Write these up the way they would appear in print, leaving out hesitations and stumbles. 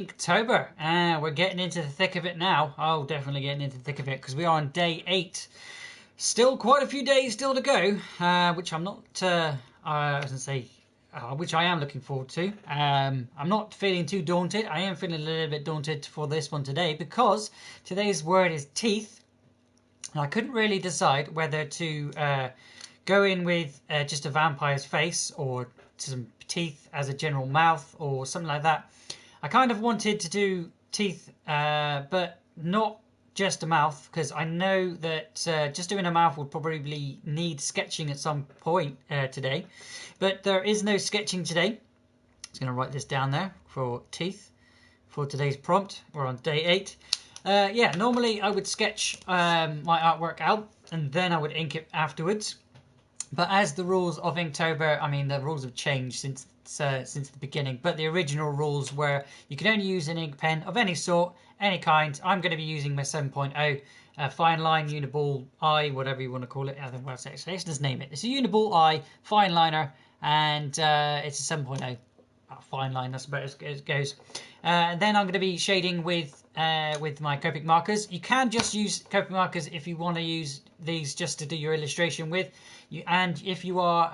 Inktober, and we're getting into the thick of it now. Oh, definitely getting into the thick of it because we are on day 8. Still quite a few days still to go, which I'm not, I was going to say, which I am looking forward to. I'm not feeling too daunted. I am feeling a little bit daunted for this one today because today's word is teeth. And I couldn't really decide whether to go in with just a vampire's face or some teeth as a general mouth or something like that. I kind of wanted to do teeth, but not just a mouth, because I know that just doing a mouth would probably need sketching at some point today. But there is no sketching today. I'm going to write this down there for teeth for today's prompt. We're on day 8. Yeah, normally I would sketch my artwork out and then I would ink it afterwards. But as the rules of Inktober, I mean, the rules have changed since the beginning. But the original rules were you can only use an ink pen of any sort, any kind. I'm going to be using my 7.0 fine line uniball eye, whatever you want to call it. I think let's just name it. It's a uniball eye fine liner, and it's a 7.0 fine line. That's about as it goes. Then I'm going to be shading with my Copic markers. You can just use Copic markers if you want to use these just to do your illustration with. And if you are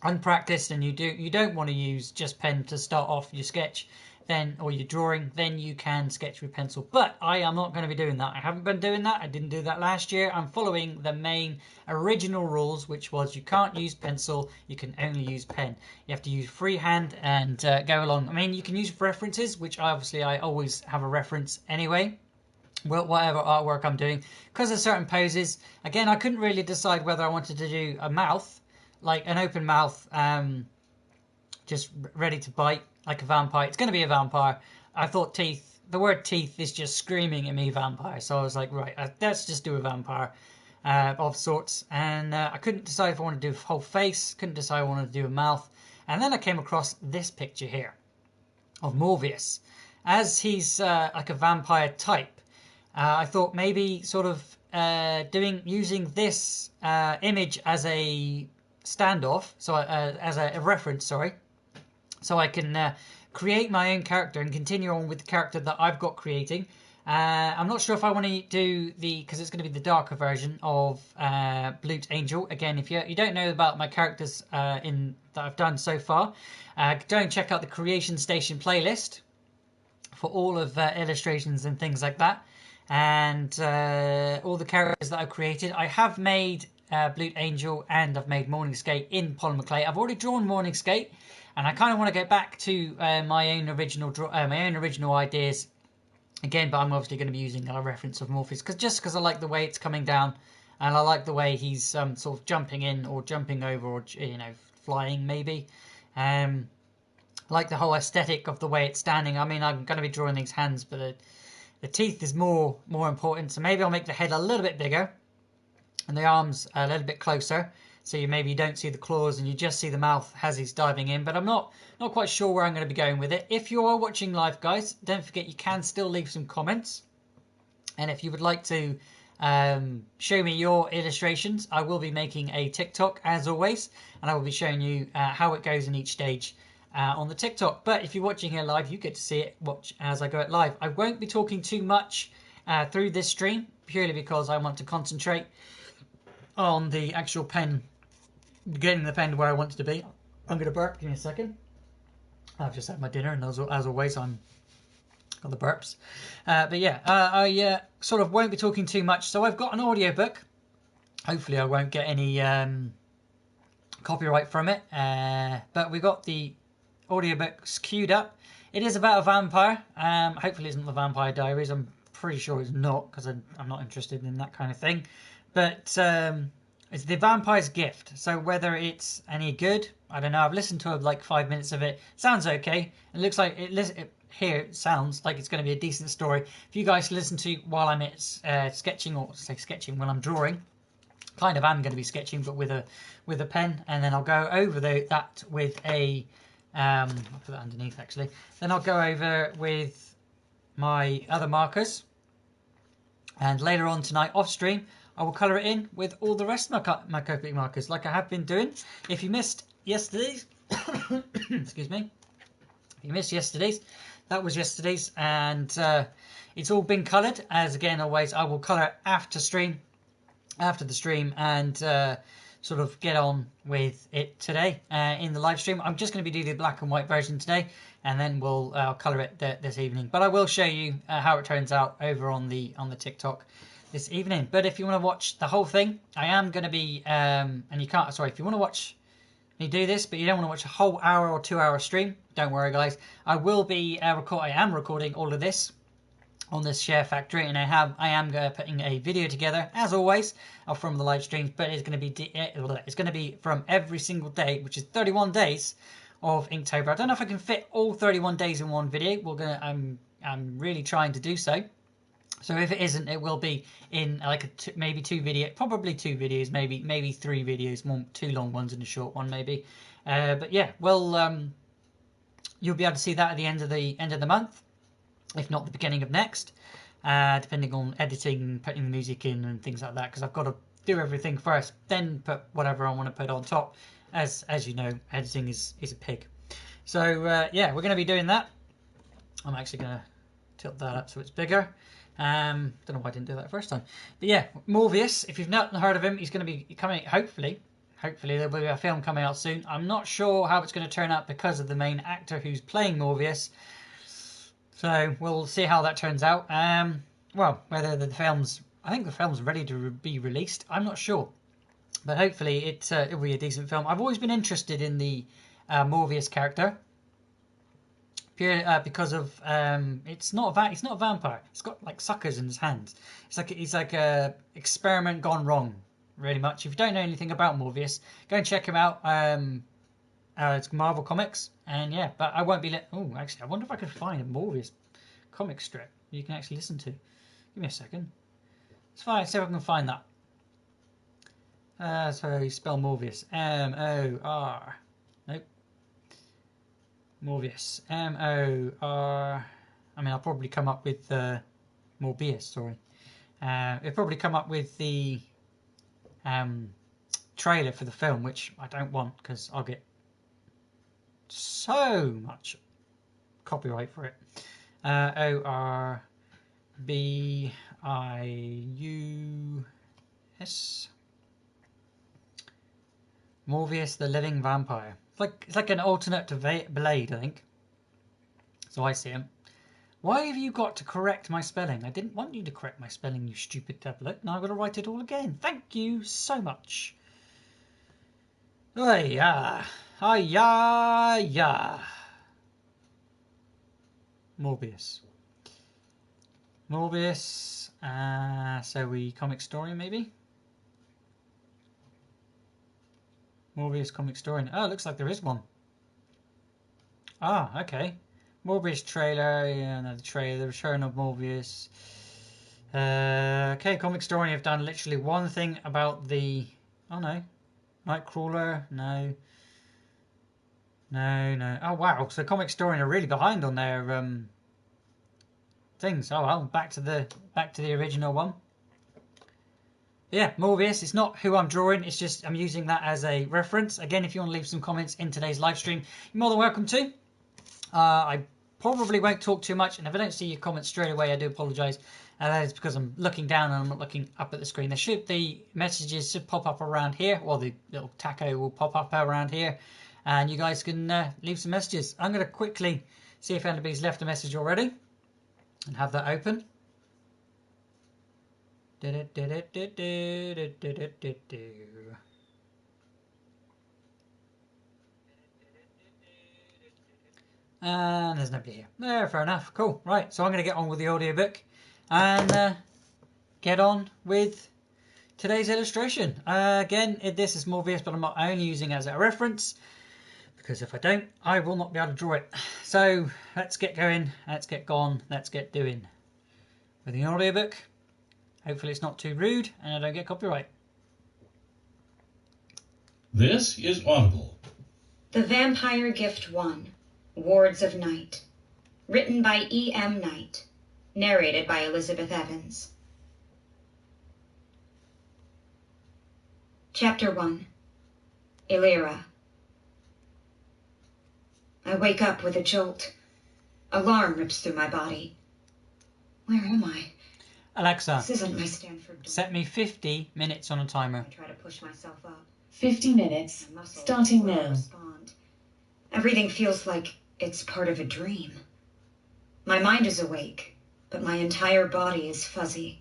unpracticed and you don't want to use just pen to start off your sketch, then or your drawing, then you can sketch with pencil. But I am not going to be doing that. I haven't been doing that. I didn't do that last year. I'm following the main original rules, which was you can't use pencil. You can only use pen. You have to use freehand and go along. I mean, you can use references, which I always have a reference anyway. Well, whatever artwork I'm doing, because of certain poses. Again, I couldn't really decide whether I wanted to do a mouth, like an open mouth, just ready to bite, like a vampire. It's going to be a vampire. I thought teeth, the word teeth is just screaming at me vampire. So I was like, right, let's just do a vampire of sorts. And I couldn't decide if I wanted to do a whole face, couldn't decide if I wanted to do a mouth. And then I came across this picture here of Morpheus. As he's like a vampire type, I thought maybe sort of using this image as a standoff, so as a reference, sorry, so I can create my own character and continue on with the character that I've got creating. I'm not sure if I want to do because it's going to be the darker version of Blute Angel. Again, if you don't know about my characters that I've done so far, go and check out the Creation Station playlist for all of illustrations and things like that. And all the characters that I've created. I have made Blute Angel and I've made Morning Skate in polymer clay. I've already drawn Morning Skate, and I kind of want to get back to my own original ideas again. But I'm obviously going to be using a reference of Morpheus because I like the way it's coming down, and I like the way he's sort of jumping in or jumping over or flying maybe. Like the whole aesthetic of the way it's standing. I mean, I'm going to be drawing these hands, but the teeth is more important, so maybe I'll make the head a little bit bigger and the arms a little bit closer, so you don't see the claws and you just see the mouth as he's diving in. But I'm not quite sure where I'm going to be going with it. If you are watching live, guys, don't forget you can still leave some comments, and if you would like to show me your illustrations, I will be making a TikTok as always, and I will be showing you how it goes in each stage on the TikTok. But if you're watching here live, you get to see it as I go it live. I won't be talking too much through this stream, purely because I want to concentrate on the actual pen, getting the pen where I want it to be. I'm going to burp, give me a second. I've just had my dinner, and as always I'm got the burps. But yeah, I sort of won't be talking too much. So I've got an audiobook. Hopefully I won't get any copyright from it. But we got the audiobook's queued up. It is about a vampire. Hopefully it's not the Vampire Diaries. I'm pretty sure it's not, because I'm not interested in that kind of thing. But it's The Vampire's Gift. So whether it's any good, I don't know. I've listened to like 5 minutes of it. Sounds okay. It looks like it sounds like it's going to be a decent story. If you guys listen to while I'm sketching, or say sketching when I'm drawing, kind of am going to be sketching, but with a pen, and then I'll go over that with a I'll put that underneath actually. Then I'll go over with my other markers, and later on tonight off stream I will colour it in with all the rest of my Copic markers like I have been doing. If you missed yesterday's excuse me, if you missed yesterday's, that was yesterday's, and it's all been coloured. As again, always, I will colour after the stream, and sort of get on with it today in the live stream. I'm just going to be doing the black and white version today, and then I'll colour it this evening. But I will show you how it turns out over on the TikTok this evening. But if you want to watch the whole thing, I am going to be and you can't. Sorry, if you want to watch me do this, but you don't want to watch a whole hour or 2 hour stream, don't worry, guys. I will be I am recording all of this on this Share Factory, and I am putting a video together as always from the live streams, but it's going to be from every single day, which is 31 days of Inktober. I don't know if I can fit all 31 days in one video. I'm really trying to do so. So if it isn't, it will be in like maybe probably two videos, maybe 3 videos, 2 long ones and a short one maybe. But yeah, well, you'll be able to see that at the end of the month, if not the beginning of next, depending on editing, putting the music in and things like that, because I've got to do everything first, then put whatever I want to put on top. As you know, editing is a pig. So yeah, we're going to be doing that. I'm actually going to tilt that up so it's bigger. Don't know why I didn't do that the first time. But yeah, Morbius, if you've not heard of him, he's going to be coming, hopefully there will be a film coming out soon. I'm not sure how it's going to turn out because of the main actor who's playing Morbius. So we'll see how that turns out. Well, whether I think the film's ready to be released. I'm not sure, but hopefully it'll be a decent film. I've always been interested in the Morbius character, purely because of it's not a vampire. It's got like suckers in his hands. He's like a experiment gone wrong, really much. If you don't know anything about Morbius, go and check him out. It's Marvel Comics, and yeah, but I won't be actually, I wonder if I could find a Morbius comic strip you can actually listen to. Give me a second. Let's see if I can find that. So you spell Morbius. M-O-R. Nope. Morbius. M-O-R. I mean, I'll probably come up with Morbius, sorry. It'll probably come up with the trailer for the film, which I don't want because I'll get so much copyright for it. O-R-B-I-U-S. Morbius the Living Vampire. It's like an alternate to Blade, I think. So I see him. Why have you got to correct my spelling? I didn't want you to correct my spelling, you stupid tablet. Now I've got to write it all again. Thank you so much. Oh yeah. Yeah. Morbius. So we comic story maybe? Morbius comic story. Oh, it looks like there is one. Ah, okay. Morbius trailer. Yeah, another trailer. The return of Morbius. Okay, comic story. I've done literally one thing about the... Oh no. Nightcrawler. No. Oh wow, so Comic Story are really behind on their things. Oh well, back to the original one. Yeah, Morbius. It's not who I'm drawing. It's just I'm using that as a reference. Again, if you want to leave some comments in today's live stream, you're more than welcome to. I probably won't talk too much, and if I don't see your comments straight away, I do apologise. And that is because I'm looking down and I'm not looking up at the screen. The messages should pop up around here, or the little taco will pop up around here. And you guys can leave some messages. I'm going to quickly see if anybody's left a message already and have that open. And there's nobody here. There, fair enough. Cool. Right, so I'm going to get on with the audiobook and get on with today's illustration. Again, this is Morbius, but I'm not only using it as a reference, because if I don't, I will not be able to draw it. So let's get going, let's get gone, let's get doing with the audiobook. Hopefully it's not too rude and I don't get copyright. This is Audible. The Vampire Gift 1, Wards of Night. Written by E.M. Knight. Narrated by Elizabeth Evans. Chapter 1. Illyra. I wake up with a jolt. Alarm rips through my body. Where am I? Alexa, This isn't my Stanford dorm. set me 50 minutes on a timer. I try to push myself up. 50 minutes, starting now. Respond. Everything feels like it's part of a dream. My mind is awake, but my entire body is fuzzy.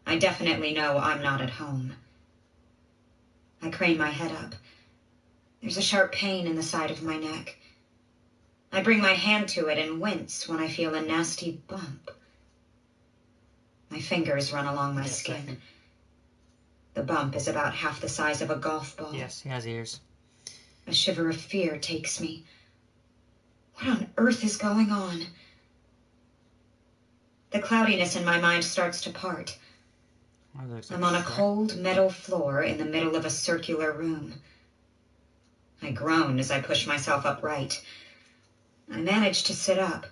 I definitely know I'm not at home. I crane my head up. There's a sharp pain in the side of my neck. I bring my hand to it and wince when I feel a nasty bump. My fingers run along my skin. The bump is about half the size of a golf ball. Yes, he has ears. A shiver of fear takes me. What on earth is going on? The cloudiness in my mind starts to part. I'm on a cold metal floor in the middle of a circular room. I groan as I push myself upright. I manage to sit up,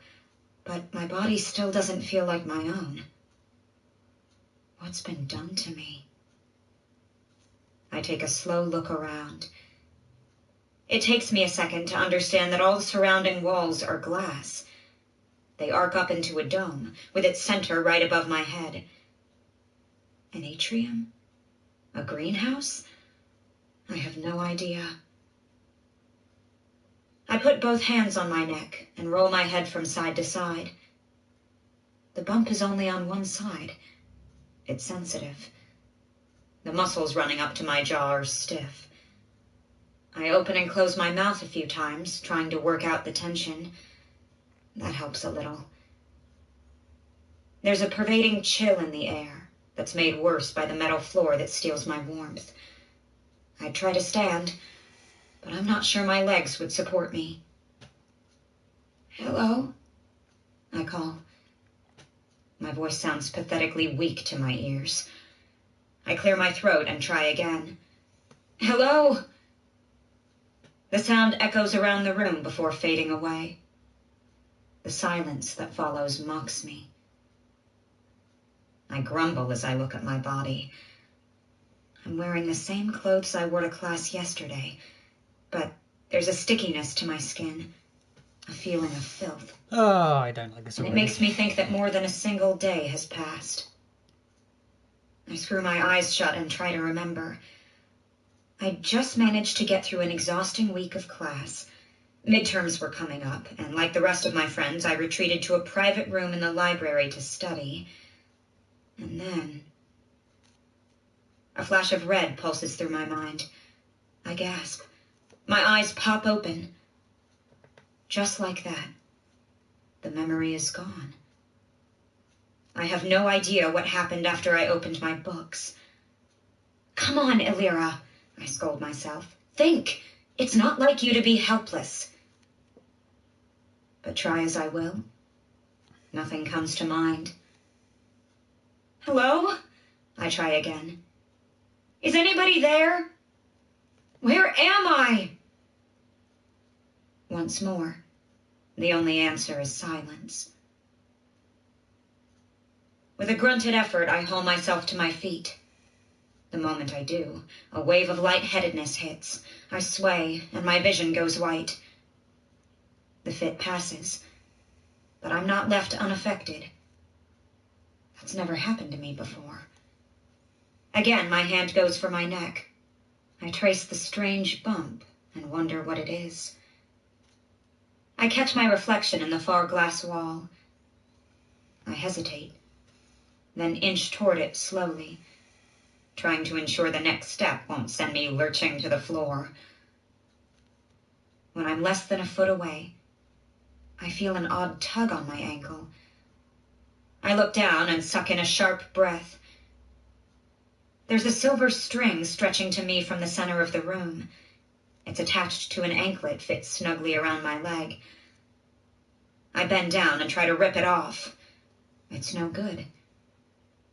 but my body still doesn't feel like my own. What's been done to me? I take a slow look around. It takes me a second to understand that all the surrounding walls are glass. They arc up into a dome, with its center right above my head. An atrium? A greenhouse? I have no idea. I put both hands on my neck and roll my head from side to side. The bump is only on one side. It's sensitive. The muscles running up to my jaw are stiff. I open and close my mouth a few times, trying to work out the tension. That helps a little. There's a pervading chill in the air that's made worse by the metal floor that steals my warmth. I try to stand, but I'm not sure my legs would support me. Hello? I call. My voice sounds pathetically weak to my ears. I clear my throat and try again. Hello? The sound echoes around the room before fading away. The silence that follows mocks me. I grumble as I look at my body. I'm wearing the same clothes I wore to class yesterday, but there's a stickiness to my skin, a feeling of filth. Oh, I don't like this And already. it makes me think that more than a single day has passed. I screw my eyes shut and try to remember. I just managed to get through an exhausting week of class. Midterms were coming up, and like the rest of my friends, I retreated to a private room in the library to study. And then a flash of red pulses through my mind. I gasp. My eyes pop open. Just like that, the memory is gone. I have no idea what happened after I opened my books. Come on, Illyra, I scold myself. Think! It's not like you to be helpless. But try as I will, nothing comes to mind. Hello? I try again. Is anybody there? Where am I? Once more, the only answer is silence. With a grunted effort, I haul myself to my feet. The moment I do, a wave of lightheadedness hits. I sway, and my vision goes white. The fit passes, but I'm not left unaffected. That's never happened to me before. Again, my hand goes for my neck. I trace the strange bump and wonder what it is. I catch my reflection in the far glass wall. I hesitate, then inch toward it slowly, trying to ensure the next step won't send me lurching to the floor. When I'm less than a foot away, I feel an odd tug on my ankle. I look down and suck in a sharp breath. There's a silver string stretching to me from the center of the room. It's attached to an anklet fit snugly around my leg. I bend down and try to rip it off. It's no good.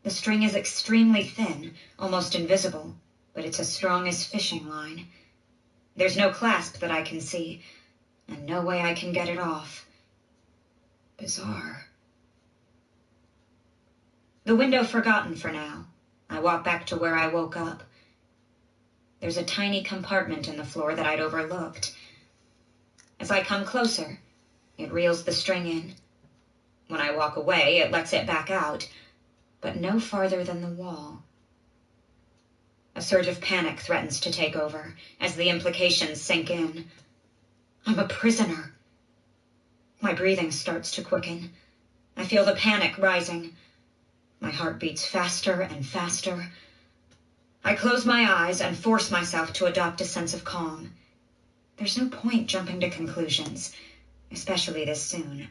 The string is extremely thin, almost invisible, but it's as strong as fishing line. There's no clasp that I can see, and no way I can get it off. Bizarre. The window forgotten for now, I walk back to where I woke up. There's a tiny compartment in the floor that I'd overlooked. As I come closer, It reels the string in. When I walk away, it lets it back out, but no farther than the wall. A surge of panic threatens to take over as the implications sink in. I'm a prisoner. My breathing starts to quicken. I feel the panic rising. My heart beats faster and faster. I close my eyes and force myself to adopt a sense of calm. There's no point jumping to conclusions, especially this soon.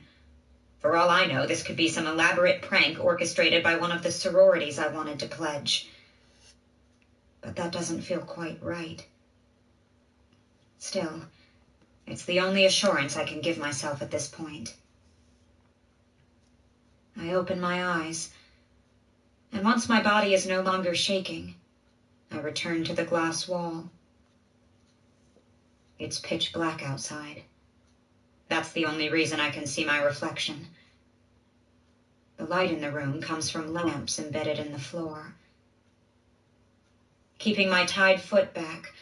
For all I know, this could be some elaborate prank orchestrated by one of the sororities I wanted to pledge. But that doesn't feel quite right. Still, it's the only assurance I can give myself at this point. I open my eyes, and once my body is no longer shaking, I return to the glass wall. It's pitch black outside. That's the only reason I can see my reflection. The light in the room comes from lamps embedded in the floor. Keeping my tied foot back,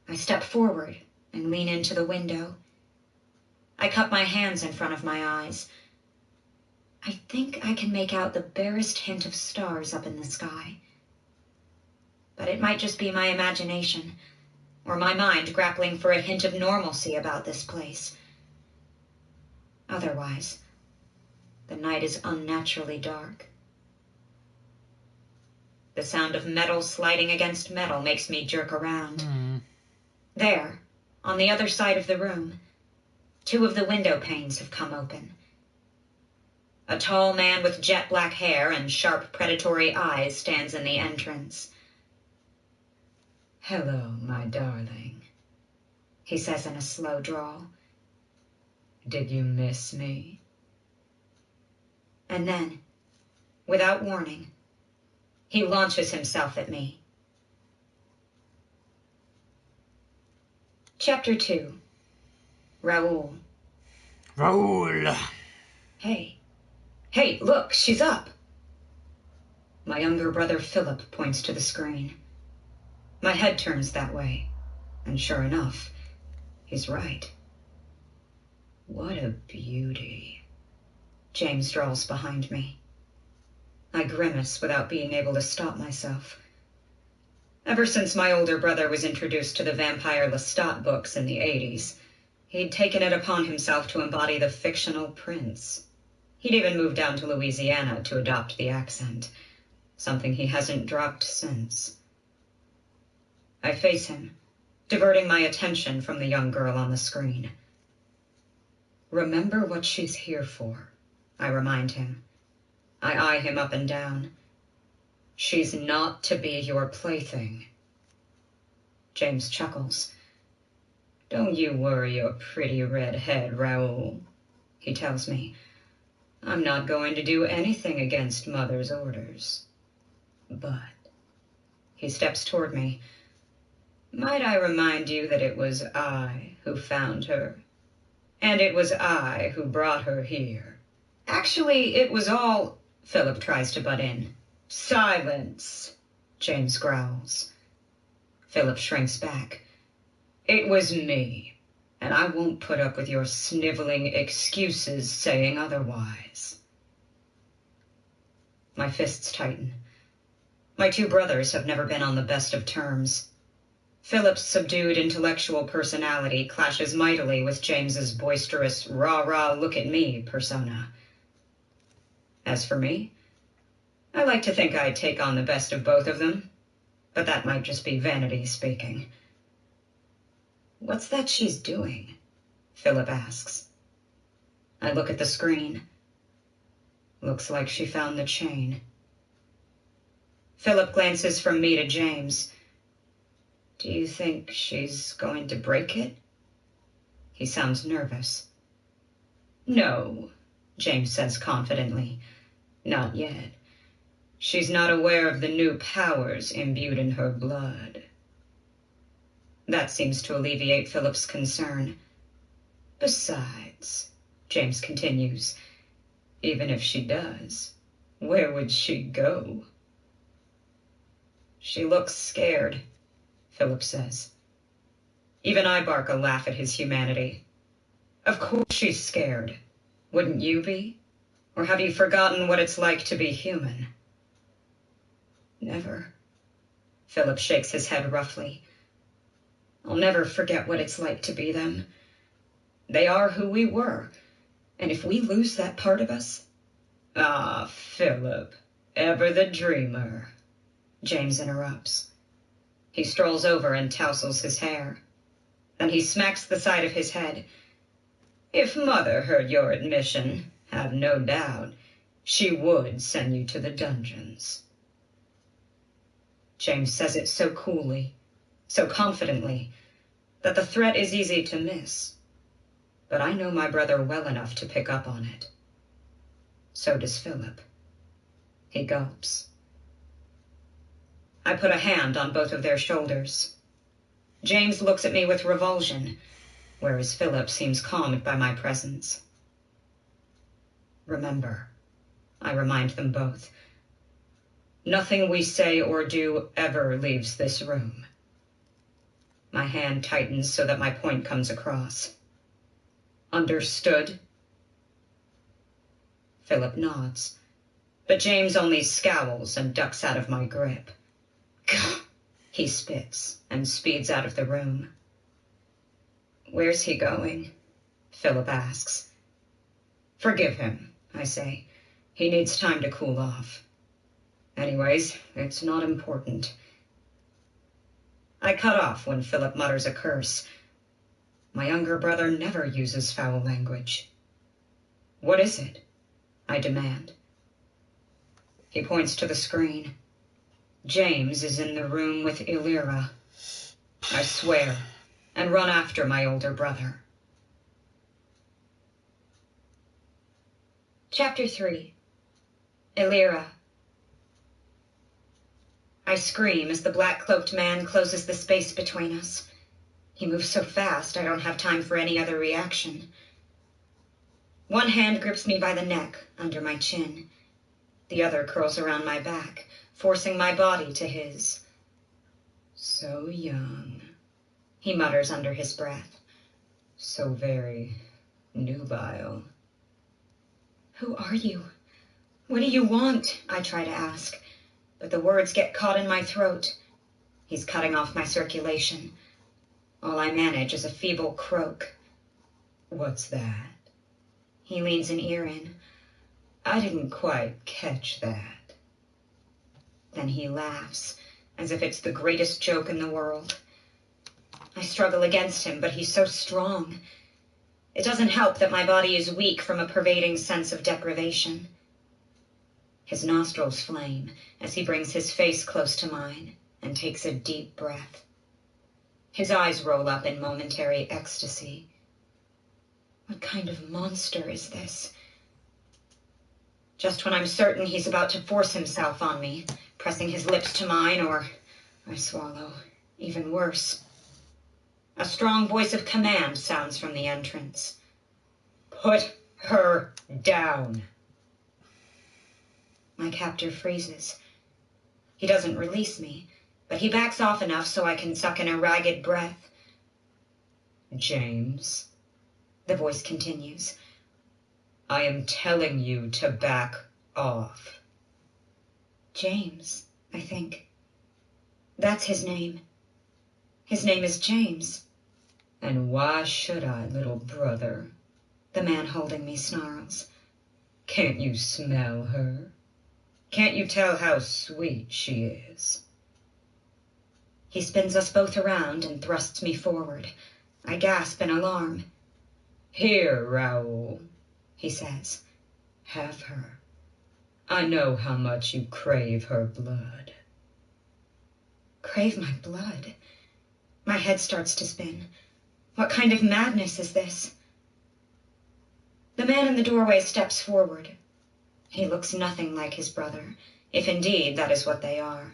I step forward and lean into the window. I cup my hands in front of my eyes. I think I can make out the barest hint of stars up in the sky. But it might just be my imagination, or my mind grappling for a hint of normalcy about this place. Otherwise, the night is unnaturally dark. The sound of metal sliding against metal makes me jerk around. There, on the other side of the room, 2 of the window panes have come open. A tall man with jet black hair and sharp predatory eyes stands in the entrance. "Hello, my darling," he says in a slow drawl. "Did you miss me?" And then, without warning, he launches himself at me. Chapter 2. Raoul. Raoul. Hey, look, she's up. My younger brother Philip points to the screen. My head turns that way, and sure enough, he's right. What a beauty. James drawls behind me. I grimace without being able to stop myself. Ever since my older brother was introduced to the vampire Lestat books in the 80s, he'd taken it upon himself to embody the fictional prince. He'd even moved down to Louisiana to adopt the accent, something he hasn't dropped since. I face him, diverting my attention from the young girl on the screen. Remember what she's here for, I remind him. I eye him up and down. She's not to be your plaything. James chuckles. Don't you worry your pretty red head, Raoul, he tells me. I'm not going to do anything against Mother's orders. But, he steps toward me. Might I remind you that it was I who found her? And it was I who brought her here. Actually, it was all... Philip tries to butt in. Silence, James growls. Philip shrinks back. It was me, and I won't put up with your sniveling excuses saying otherwise. My fists tighten. My 2 brothers have never been on the best of terms. Philip's subdued intellectual personality clashes mightily with James's boisterous, rah-rah, look-at-me persona. As for me, I like to think I'd take on the best of both of them, but that might just be vanity speaking. What's that she's doing? Philip asks. I look at the screen. Looks like she found the chain. Philip glances from me to James. Do you think she's going to break it? He sounds nervous. No, James says confidently. Not yet. She's not aware of the new powers imbued in her blood. That seems to alleviate Philip's concern. Besides, James continues, even if she does, where would she go? She looks scared, Philip says. Even I bark a laugh at his humanity. Of course she's scared. Wouldn't you be? Or have you forgotten what it's like to be human? Never. Philip shakes his head roughly. I'll never forget what it's like to be them. They are who we were, and if we lose that part of us... Ah, Philip, ever the dreamer, James interrupts. He strolls over and tousles his hair. Then he smacks the side of his head. If Mother heard your admission, have no doubt, she would send you to the dungeons. James says it so coolly, so confidently, that the threat is easy to miss. But I know my brother well enough to pick up on it. So does Philip. He gulps. I put a hand on both of their shoulders. James looks at me with revulsion, whereas Philip seems calmed by my presence. Remember, I remind them both, nothing we say or do ever leaves this room. My hand tightens so that my point comes across. Understood? Philip nods, but James only scowls and ducks out of my grip. Gah! He spits and speeds out of the room. Where's he going? Philip asks. Forgive him, I say. He needs time to cool off. Anyways, it's not important. I cut off when Philip mutters a curse. My younger brother never uses foul language. What is it? I demand. He points to the screen. James is in the room with Illyra. I swear, and run after my older brother. Chapter 3. Illyra. I scream as the black-cloaked man closes the space between us. He moves so fast, I don't have time for any other reaction. One hand grips me by the neck, under my chin. The other curls around my back, forcing my body to his. So young, he mutters under his breath. So very nubile. Who are you? What do you want? I try to ask, but the words get caught in my throat. He's cutting off my circulation. All I manage is a feeble croak. What's that? He leans an ear in. I didn't quite catch that. Then he laughs, as if it's the greatest joke in the world. I struggle against him, but he's so strong. It doesn't help that my body is weak from a pervading sense of deprivation. His nostrils flame as he brings his face close to mine and takes a deep breath. His eyes roll up in momentary ecstasy. What kind of monster is this? Just when I'm certain he's about to force himself on me, pressing his lips to mine, or I swallow. Even worse. A strong voice of command sounds from the entrance. Put her down. My captor freezes. He doesn't release me, but he backs off enough so I can suck in a ragged breath. James, the voice continues, I am telling you to back off. James, I think. That's his name. His name is James. And why should I, little brother? The man holding me snarls. Can't you smell her? Can't you tell how sweet she is? He spins us both around and thrusts me forward. I gasp in alarm. Here, Raoul, he says. Have her. I know how much you crave her blood. Crave my blood? My head starts to spin. What kind of madness is this? The man in the doorway steps forward. He looks nothing like his brother, if indeed that is what they are.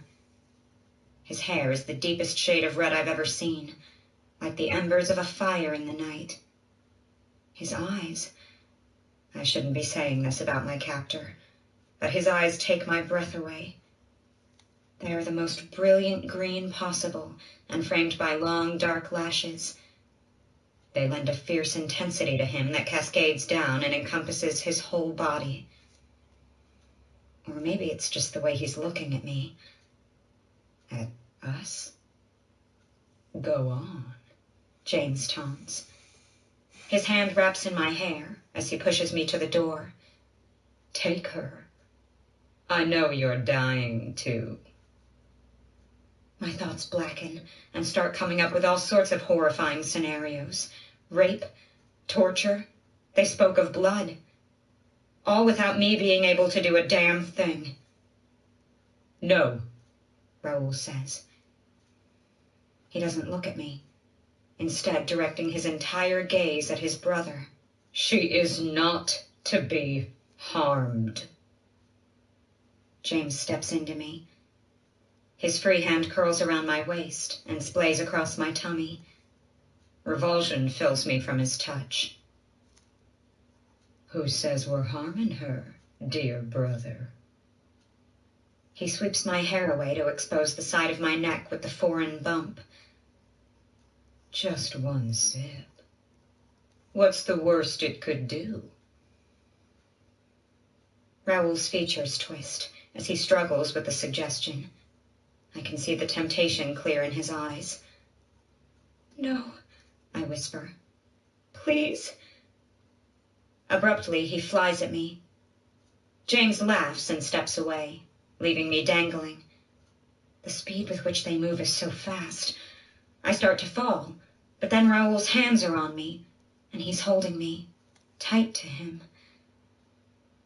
His hair is the deepest shade of red I've ever seen, like the embers of a fire in the night. His eyes... I shouldn't be saying this about my captor, but his eyes take my breath away. They are the most brilliant green possible, and framed by long, dark lashes. They lend a fierce intensity to him that cascades down and encompasses his whole body. Or maybe it's just the way he's looking at me. At us? Go on, James taunts. His hand wraps in my hair as he pushes me to the door. Take her. I know you're dying to. My thoughts blacken and start coming up with all sorts of horrifying scenarios. Rape, torture. They spoke of blood. All without me being able to do a damn thing. No, Raoul says. He doesn't look at me, instead directing his entire gaze at his brother. She is not to be harmed. James steps into me. His free hand curls around my waist and splays across my tummy. Revulsion fills me from his touch. Who says we're harming her, dear brother? He sweeps my hair away to expose the side of my neck with the foreign bump. Just one sip. What's the worst it could do? Raoul's features twist as he struggles with the suggestion. I can see the temptation clear in his eyes. No, I whisper. Please. Abruptly, he flies at me. James laughs and steps away, leaving me dangling. The speed with which they move is so fast. I start to fall, but then Raoul's hands are on me, and he's holding me tight to him.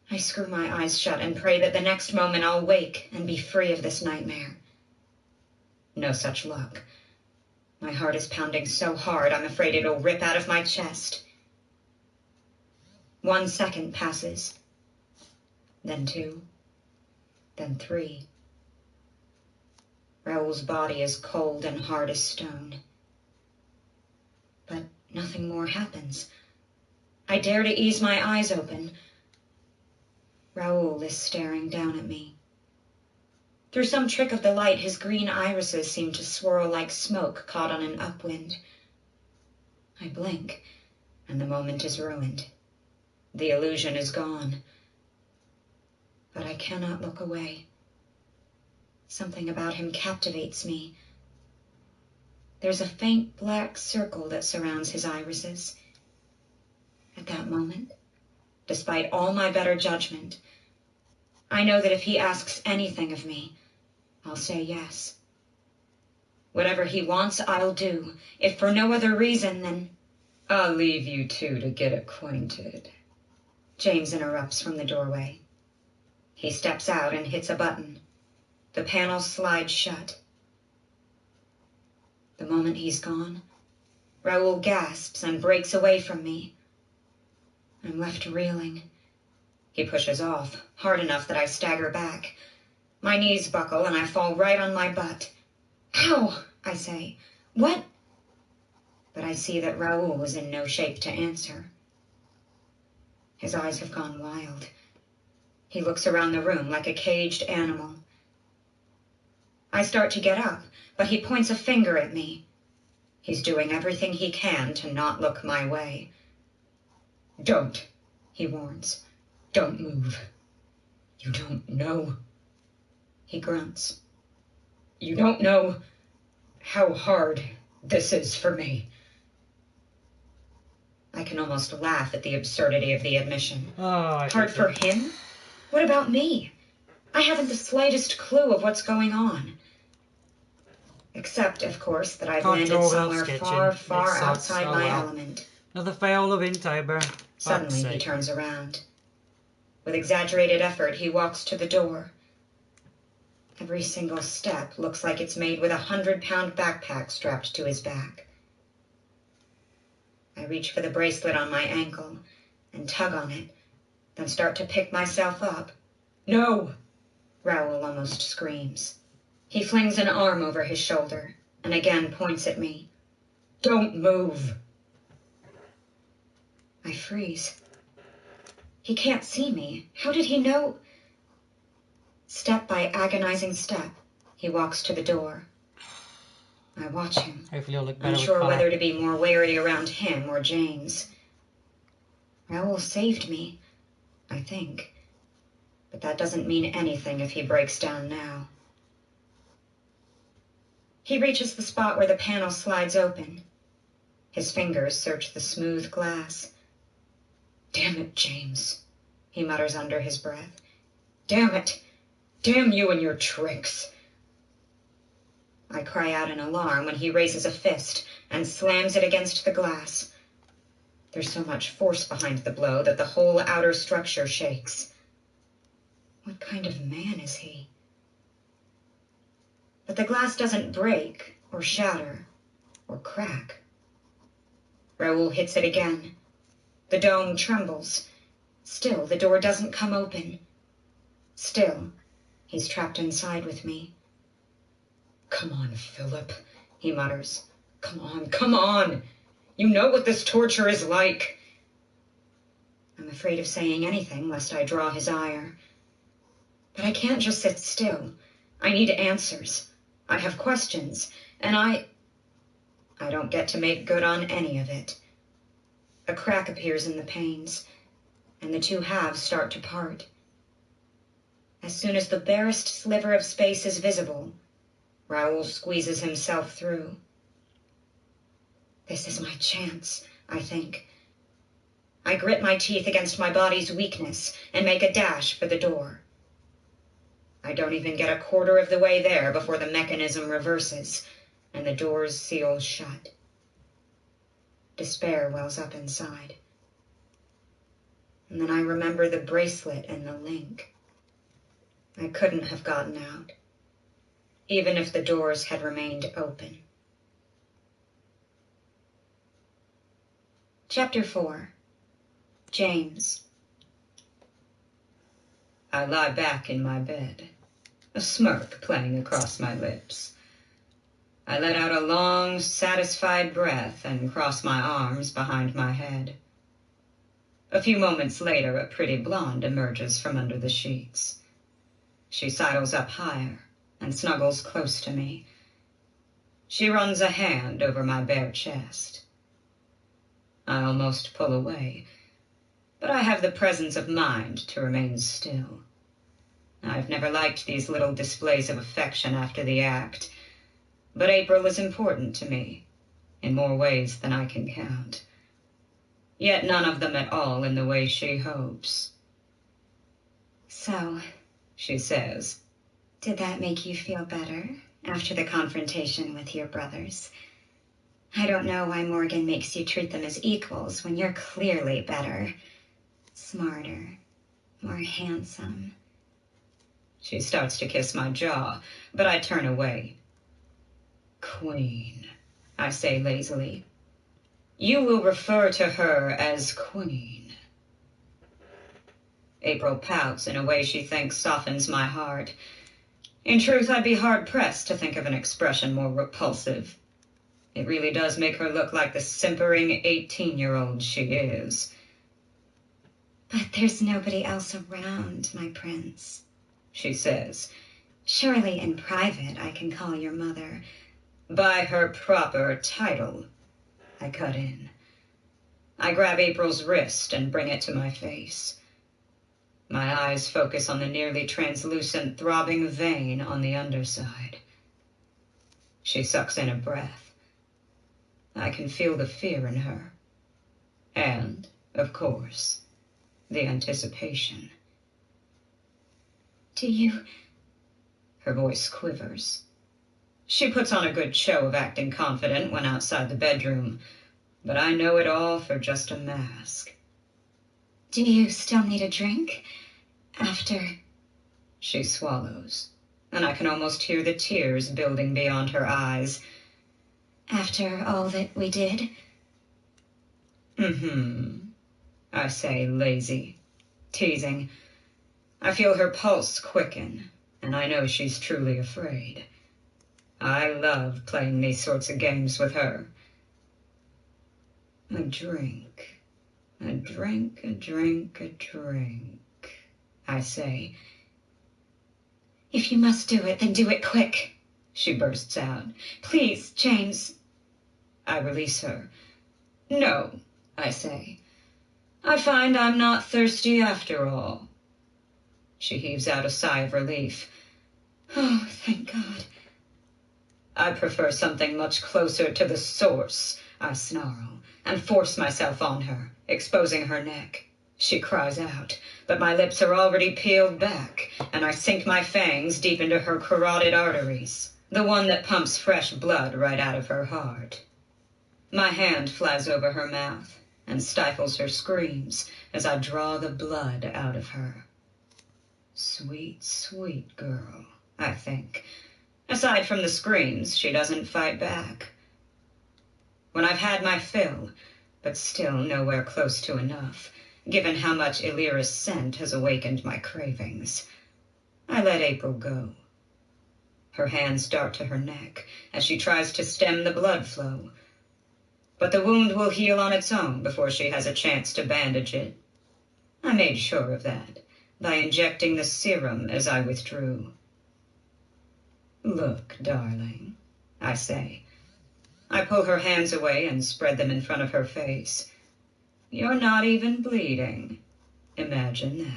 I screw my eyes shut and pray that the next moment I'll wake and be free of this nightmare. No such luck. My heart is pounding so hard I'm afraid it'll rip out of my chest. 1 second passes, then 2, then 3. Raoul's body is cold and hard as stone. But nothing more happens. I dare to ease my eyes open. Raoul is staring down at me. Through some trick of the light, his green irises seem to swirl like smoke caught on an upwind. I blink, and the moment is ruined. The illusion is gone. But I cannot look away. Something about him captivates me. There's a faint black circle that surrounds his irises. At that moment, despite all my better judgment, I know that if he asks anything of me, I'll say yes. Whatever he wants, I'll do. If for no other reason, then I'll leave you two to get acquainted. James interrupts from the doorway. He steps out and hits a button. The panel slides shut. The moment he's gone, Raoul gasps and breaks away from me. I'm left reeling. He pushes off, hard enough that I stagger back. My knees buckle and I fall right on my butt. Ow, I say. What? But I see that Raoul is in no shape to answer. His eyes have gone wild. He looks around the room like a caged animal. I start to get up, but he points a finger at me. He's doing everything he can to not look my way. Don't, he warns. Don't move. You don't know. He grunts. You don't know how hard this is for me. I can almost laugh at the absurdity of the admission. Hard for him? What about me? I haven't the slightest clue of what's going on. Except, of course, that I've landed somewhere far, far outside my element. Another fail of Inktober. Suddenly, he turns around. With exaggerated effort, he walks to the door. Every single step looks like it's made with a 100-pound backpack strapped to his back. I reach for the bracelet on my ankle and tug on it, then start to pick myself up. No! Raoul almost screams. He flings an arm over his shoulder and again points at me. Don't move! I freeze. He can't see me. How did he know? Step by agonizing step, he walks to the door. I watch him, Hopefully it'll look better with unsure colour. whether to be more wary around him or James. Raoul saved me, I think. But that doesn't mean anything if he breaks down now. He reaches the spot where the panel slides open. His fingers search the smooth glass. "Damn it, James," he mutters under his breath. "Damn it! Damn you and your tricks!" I cry out in alarm when he raises a fist and slams it against the glass. There's so much force behind the blow that the whole outer structure shakes. What kind of man is he? But the glass doesn't break or shatter or crack. Raoul hits it again. The dome trembles. Still, the door doesn't come open. Still, he's trapped inside with me. "Come on, Philip," he mutters. "Come on, come on. You know what this torture is like." I'm afraid of saying anything lest I draw his ire. But I can't just sit still. I need answers. I have questions, and I don't get to make good on any of it. A crack appears in the panes, and the two halves start to part. As soon as the barest sliver of space is visible, Raoul squeezes himself through. This is my chance, I think. I grit my teeth against my body's weakness and make a dash for the door. I don't even get a quarter of the way there before the mechanism reverses and the doors seal shut. Despair wells up inside. And then I remember the bracelet and the link. I couldn't have gotten out, even if the doors had remained open. Chapter 4. James. I lie back in my bed, a smirk playing across my lips. I let out a long, satisfied breath and cross my arms behind my head. A few moments later, a pretty blonde emerges from under the sheets. She sidles up higher and snuggles close to me. She runs a hand over my bare chest. I almost pull away, but I have the presence of mind to remain still. I've never liked these little displays of affection after the act, but April is important to me, in more ways than I can count. Yet none of them at all in the way she hopes. "So," she says, "did that make you feel better after the confrontation with your brothers? I don't know why Morgan makes you treat them as equals when you're clearly better, smarter, more handsome." She starts to kiss my jaw, but I turn away. "Queen," I say lazily. "You will refer to her as Queen." April pouts in a way she thinks softens my heart. In truth, I'd be hard-pressed to think of an expression more repulsive. It really does make her look like the simpering 18-year-old she is. "But there's nobody else around, my prince," she says. "Surely in private I can call your mother." "By her proper title," I cut in. I grab April's wrist and bring it to my face. My eyes focus on the nearly translucent, throbbing vein on the underside. She sucks in a breath. I can feel the fear in her. And, of course, the anticipation. "Do you..." Her voice quivers. She puts on a good show of acting confident when outside the bedroom, but I know it all for just a mask. "Do you still need a drink? After..." She swallows, and I can almost hear the tears building beyond her eyes. "After all that we did?" I say, lazy, teasing. I feel her pulse quicken, and I know she's truly afraid. I love playing these sorts of games with her. A drink, a drink, a drink, a drink, I say. "If you must do it, then do it quick," she bursts out. Please, James. I release her. No, I say. I find I'm not thirsty after all. She heaves out a sigh of relief. Oh, thank God. I prefer something much closer to the source, I snarl, and force myself on her, exposing her neck. She cries out, but my lips are already peeled back, and I sink my fangs deep into her carotid arteries, the one that pumps fresh blood right out of her heart. My hand flies over her mouth and stifles her screams as I draw the blood out of her. Sweet, sweet girl, I think. Aside from the screams, she doesn't fight back. When I've had my fill, but still nowhere close to enough, given how much Illyra's scent has awakened my cravings, I let April go. Her hands dart to her neck as she tries to stem the blood flow. But the wound will heal on its own before she has a chance to bandage it. I made sure of that by injecting the serum as I withdrew. Look, darling, I say. I pull her hands away and spread them in front of her face. You're not even bleeding. Imagine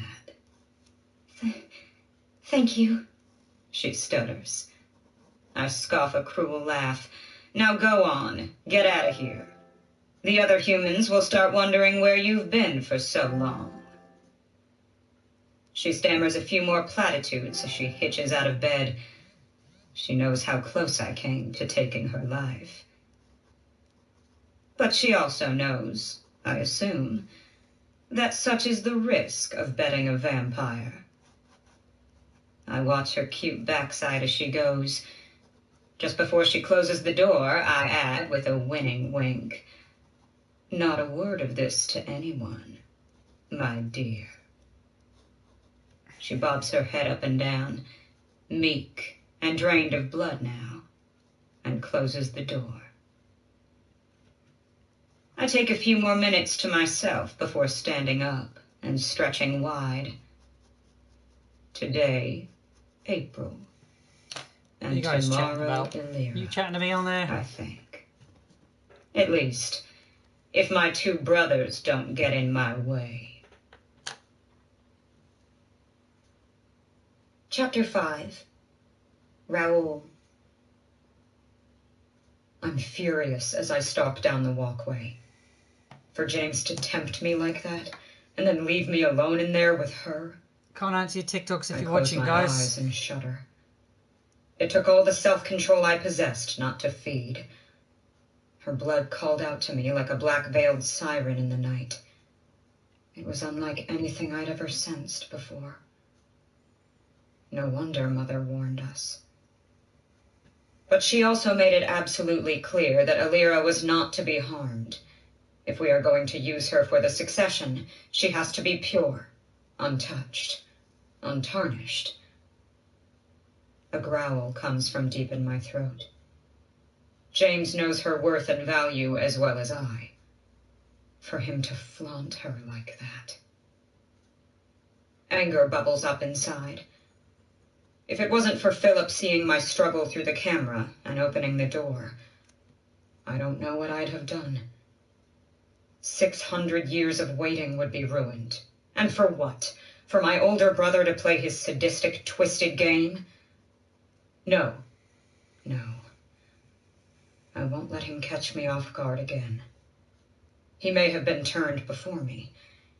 that. Thank you. She stutters. I scoff a cruel laugh. Now go on. Get out of here. The other humans will start wondering where you've been for so long. She stammers a few more platitudes as she hitches out of bed. She knows how close I came to taking her life. But she also knows, I assume, that such is the risk of betting a vampire. I watch her cute backside as she goes. Just before she closes the door, I add with a winning wink, not a word of this to anyone, my dear. She bobs her head up and down, meek and drained of blood now, and closes the door. I take a few more minutes to myself before standing up and stretching wide. Today, April. And What are you guys chatting tomorrow, about? Illyra, You chatting to me on there? I think. At least, if my two brothers don't get in my way. Chapter 5. Raoul. I'm furious as I stalk down the walkway. For James to tempt me like that, and then leave me alone in there with her. Can't answer your TikToks if I you're close watching, my guys. eyes and shudder. It took all the self-control I possessed not to feed. Her blood called out to me like a black-veiled siren in the night. It was unlike anything I'd ever sensed before. No wonder Mother warned us. But she also made it absolutely clear that Illyra was not to be harmed. If we are going to use her for the succession, she has to be pure, untouched, untarnished. A growl comes from deep in my throat. James knows her worth and value as well as I. For him to flaunt her like that. Anger bubbles up inside. If it wasn't for Philip seeing my struggle through the camera and opening the door, I don't know what I'd have done. 600 years of waiting would be ruined. And for what? For my older brother to play his sadistic, twisted game? No. No. I won't let him catch me off guard again. He may have been turned before me.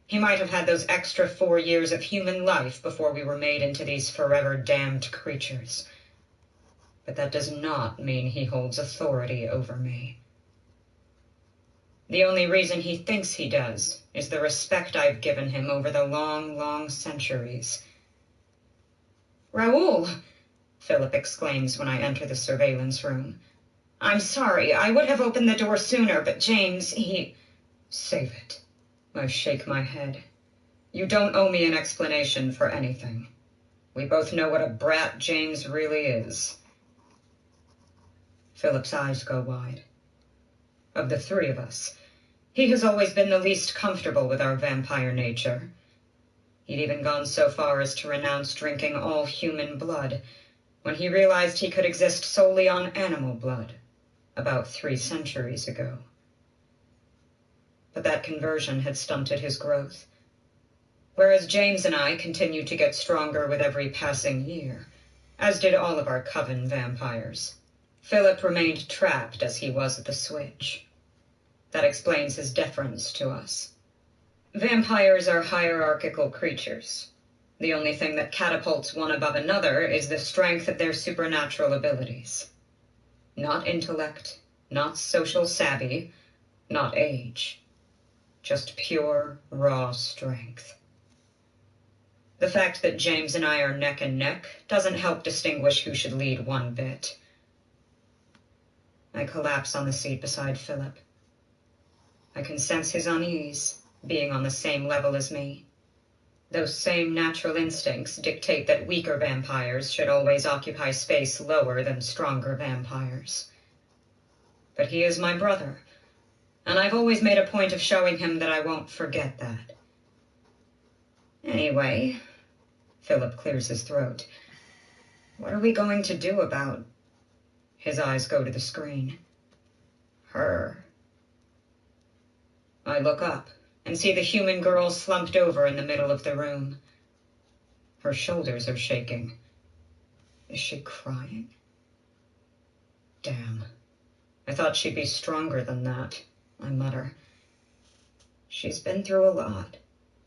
He might have had those extra 4 years of human life before we were made into these forever damned creatures. But that does not mean he holds authority over me. The only reason he thinks he does is the respect I've given him over the long, long centuries. Raoul, Philip exclaims when I enter the surveillance room. I'm sorry, I would have opened the door sooner, but James, he... Save it. I shake my head. You don't owe me an explanation for anything. We both know what a brat James really is. Philip's eyes go wide. Of the three of us, he has always been the least comfortable with our vampire nature. He'd even gone so far as to renounce drinking all human blood, when he realized he could exist solely on animal blood, about 3 centuries ago. But that conversion had stunted his growth. Whereas James and I continued to get stronger with every passing year, as did all of our coven vampires, Philip remained trapped as he was at the switch. That explains his deference to us. Vampires are hierarchical creatures. The only thing that catapults one above another is the strength of their supernatural abilities. Not intellect, not social savvy, not age. Just pure, raw strength. The fact that James and I are neck and neck doesn't help distinguish who should lead one bit. I collapse on the seat beside Philip. I can sense his unease, being on the same level as me. Those same natural instincts dictate that weaker vampires should always occupy space lower than stronger vampires. But he is my brother, and I've always made a point of showing him that I won't forget that. Anyway, Philip clears his throat. What are we going to do about... His eyes go to the screen. Her. I look up and see the human girl slumped over in the middle of the room. Her shoulders are shaking. Is she crying? Damn. I thought she'd be stronger than that, I mutter. She's been through a lot,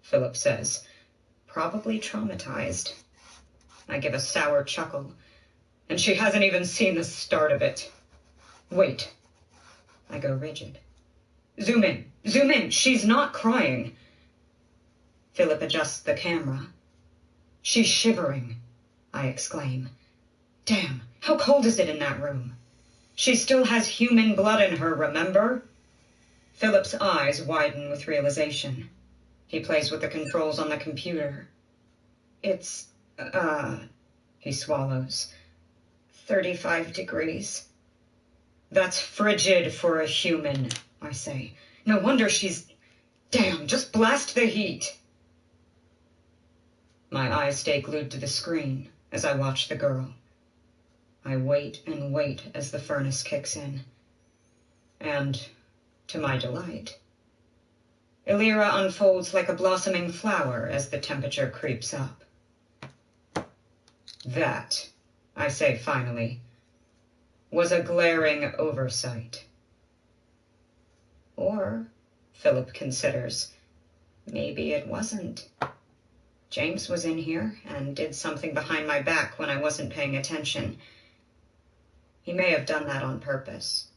Philip says. Probably traumatized. I give a sour chuckle, and she hasn't even seen the start of it. Wait. I go rigid. Zoom in. Zoom in. She's not crying. Philip adjusts the camera. She's shivering, I exclaim. Damn, how cold is it in that room? She still has human blood in her, remember? Philip's eyes widen with realization. He plays with the controls on the computer. It's, he swallows. 35 degrees. That's frigid for a human, I say. No wonder she's... Damn, just blast the heat. My eyes stay glued to the screen as I watch the girl. I wait and wait as the furnace kicks in. And, to my delight, Illyra unfolds like a blossoming flower as the temperature creeps up. That, I say finally, was a glaring oversight. Or, Philip considers, maybe it wasn't. James was in here and did something behind my back when I wasn't paying attention. He may have done that on purpose.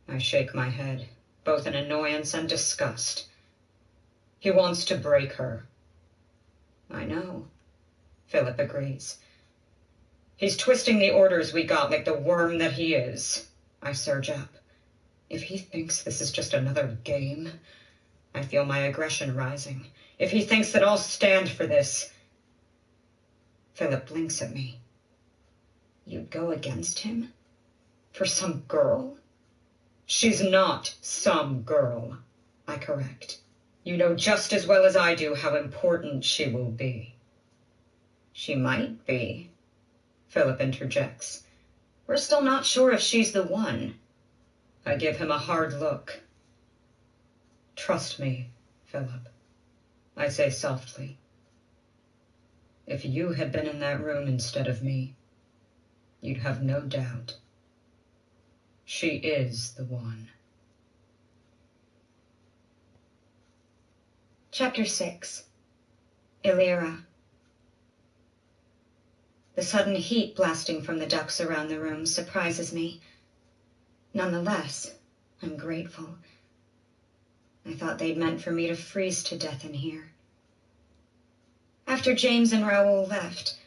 I shake my head, both in annoyance and disgust. He wants to break her. I know, Philip agrees. He's twisting the orders we got like the worm that he is. I surge up. If he thinks this is just another game, I feel my aggression rising. If he thinks that I'll stand for this... Philip blinks at me. You'd go against him? For some girl? She's not some girl, I correct. You know just as well as I do how important she will be. She might be, Philip interjects. We're still not sure if she's the one. I give him a hard look. Trust me, Philip, I say softly. If you had been in that room instead of me, you'd have no doubt. She is the one. Chapter 6. Illyra. The sudden heat blasting from the ducts around the room surprises me. Nonetheless, I'm grateful. I thought they'd meant for me to freeze to death in here. After James and Raoul left,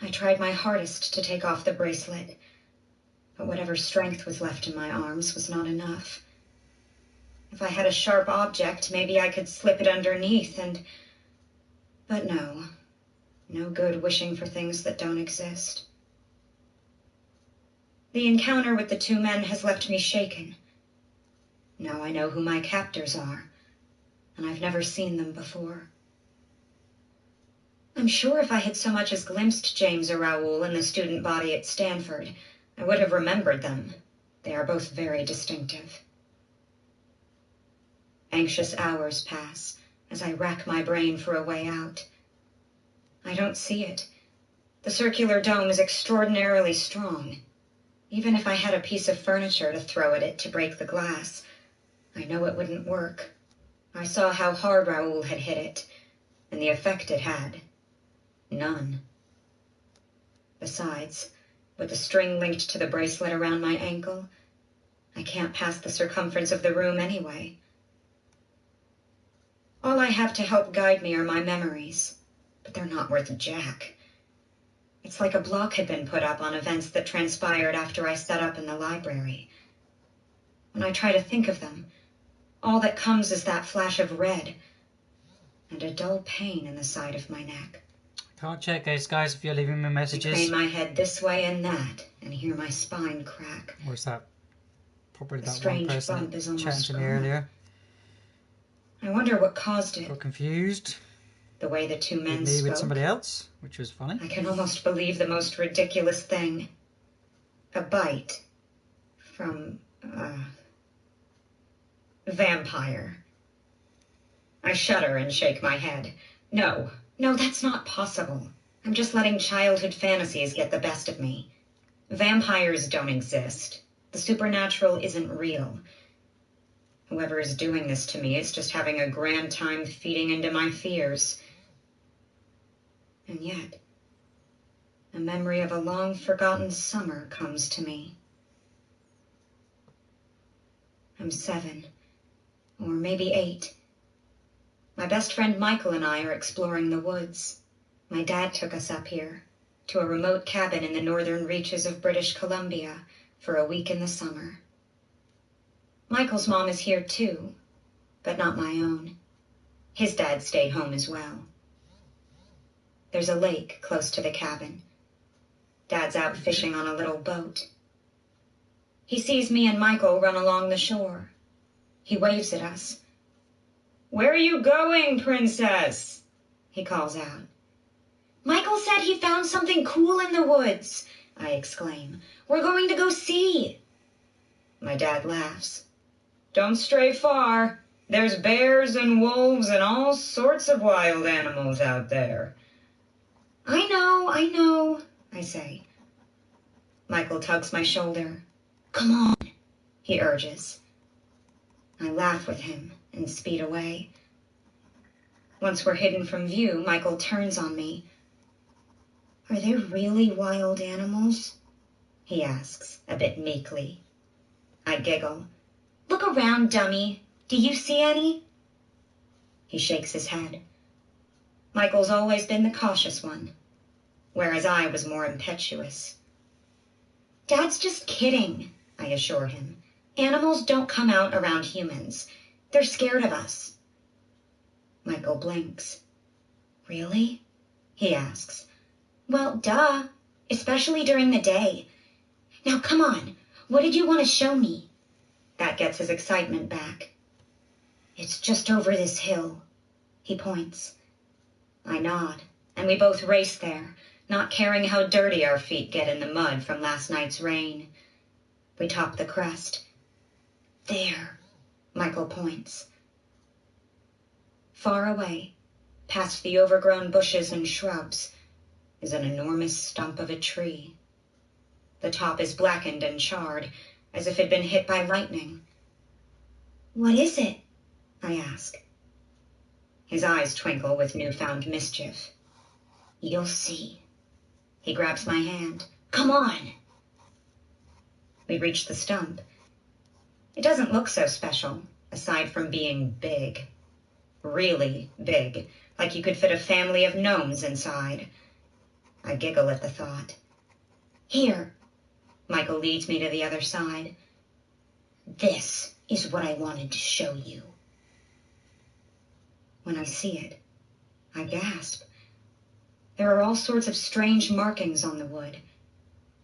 I tried my hardest to take off the bracelet, but whatever strength was left in my arms was not enough. If I had a sharp object, maybe I could slip it underneath and... But no. No good wishing for things that don't exist. The encounter with the 2 men has left me shaken. Now I know who my captors are, and I've never seen them before. I'm sure if I had so much as glimpsed James or Raoul in the student body at Stanford, I would have remembered them. They are both very distinctive. Anxious hours pass as I rack my brain for a way out. I don't see it. The circular dome is extraordinarily strong. Even if I had a piece of furniture to throw at it to break the glass, I know it wouldn't work. I saw how hard Raoul had hit it, and the effect it had. None. Besides, with the string linked to the bracelet around my ankle, I can't pass the circumference of the room anyway. All I have to help guide me are my memories, but they're not worth jack. It's like a block had been put up on events that transpired after I set up in the library. When I try to think of them, all that comes is that flash of red and a dull pain in the side of my neck. Can't check those, guys, if you're leaving me I messages. crane my head this way and that and hear my spine crack. Or is that probably The that one strange person bump is chatting almost to me gone. earlier? I wonder what caused it. Got confused. The way the two men With me spoke. with somebody else, which was funny. I can almost believe the most ridiculous thing. A bite from a vampire. I shudder and shake my head. No, that's not possible. I'm just letting childhood fantasies get the best of me. Vampires don't exist. The supernatural isn't real. Whoever is doing this to me is just having a grand time feeding into my fears. And yet, a memory of a long-forgotten summer comes to me. I'm 7, or maybe 8. My best friend Michael and I are exploring the woods. My dad took us up here, to a remote cabin in the northern reaches of British Columbia, for a week in the summer. Michael's mom is here too, but not my own. His dad stayed home as well. There's a lake close to the cabin. Dad's out fishing on a little boat. He sees me and Michael run along the shore. He waves at us. "Where are you going, princess?" he calls out. "Michael said he found something cool in the woods," I exclaim. "We're going to go see." My dad laughs. "Don't stray far. There's bears and wolves and all sorts of wild animals out there." I know, I say. Michael tugs my shoulder. "Come on," he urges. I laugh with him and speed away. Once we're hidden from view, Michael turns on me. "Are there really wild animals?" he asks, a bit meekly. I giggle. "Look around, dummy. Do you see any?" He shakes his head. Michael's always been the cautious one, whereas I was more impetuous. "Dad's just kidding," I assure him. "Animals don't come out around humans. They're scared of us." Michael blinks. "Really?" he asks. "Well, duh, especially during the day. Now, come on. What did you want to show me?" That gets his excitement back. "It's just over this hill," he points. I nod, and we both race there, not caring how dirty our feet get in the mud from last night's rain. We top the crest. "There," Michael points. Far away, past the overgrown bushes and shrubs, is an enormous stump of a tree. The top is blackened and charred, as if it had been hit by lightning. "What is it?" I ask. His eyes twinkle with newfound mischief. "You'll see." He grabs my hand. "Come on." We reach the stump. It doesn't look so special, aside from being big. Really big, like you could fit a family of gnomes inside. I giggle at the thought. "Here." Michael leads me to the other side. "This is what I wanted to show you." When I see it, I gasp. There are all sorts of strange markings on the wood.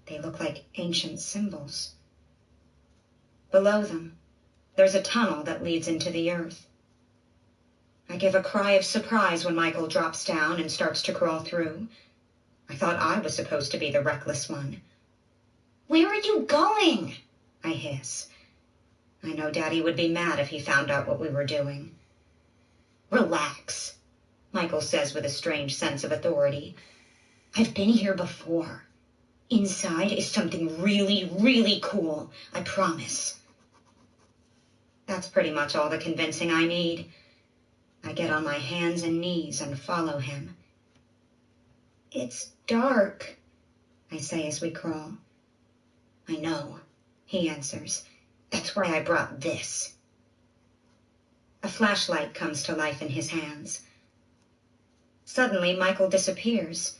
They look like ancient symbols. Below them, there's a tunnel that leads into the earth. I give a cry of surprise when Michael drops down and starts to crawl through. I thought I was supposed to be the reckless one. "Where are you going?" I hiss. I know Daddy would be mad if he found out what we were doing. "Relax," Michael says with a strange sense of authority. "I've been here before. Inside is something really, really cool, I promise." That's pretty much all the convincing I need. I get on my hands and knees and follow him. "It's dark," I say as we crawl. "I know," he answers. "That's why I brought this." A flashlight comes to life in his hands. Suddenly, Michael disappears,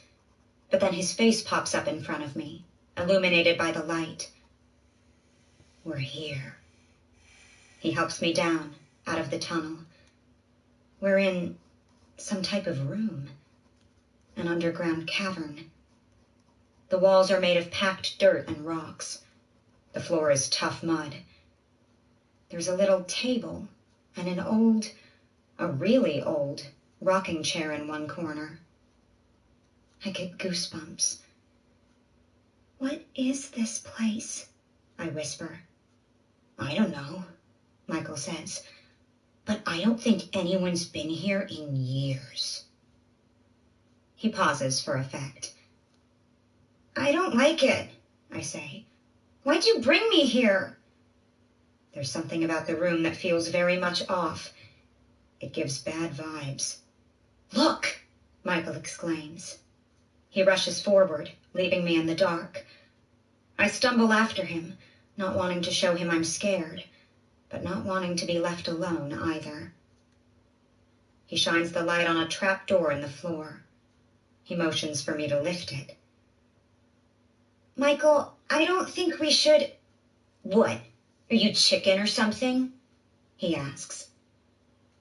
but then his face pops up in front of me, illuminated by the light. "We're here." He helps me down, out of the tunnel. We're in some type of room, an underground cavern. The walls are made of packed dirt and rocks. The floor is tough mud. There's a little table and a really old, rocking chair in one corner. I get goosebumps. "What is this place?" I whisper. "I don't know," Michael says, "but I don't think anyone's been here in years." He pauses for effect. "I don't like it," I say. "Why'd you bring me here?" There's something about the room that feels very much off. It gives bad vibes. "Look!" Michael exclaims. He rushes forward, leaving me in the dark. I stumble after him, not wanting to show him I'm scared, but not wanting to be left alone either. He shines the light on a trap door in the floor. He motions for me to lift it. "Michael, I don't think we should..." "What? Are you chicken or something?" he asks.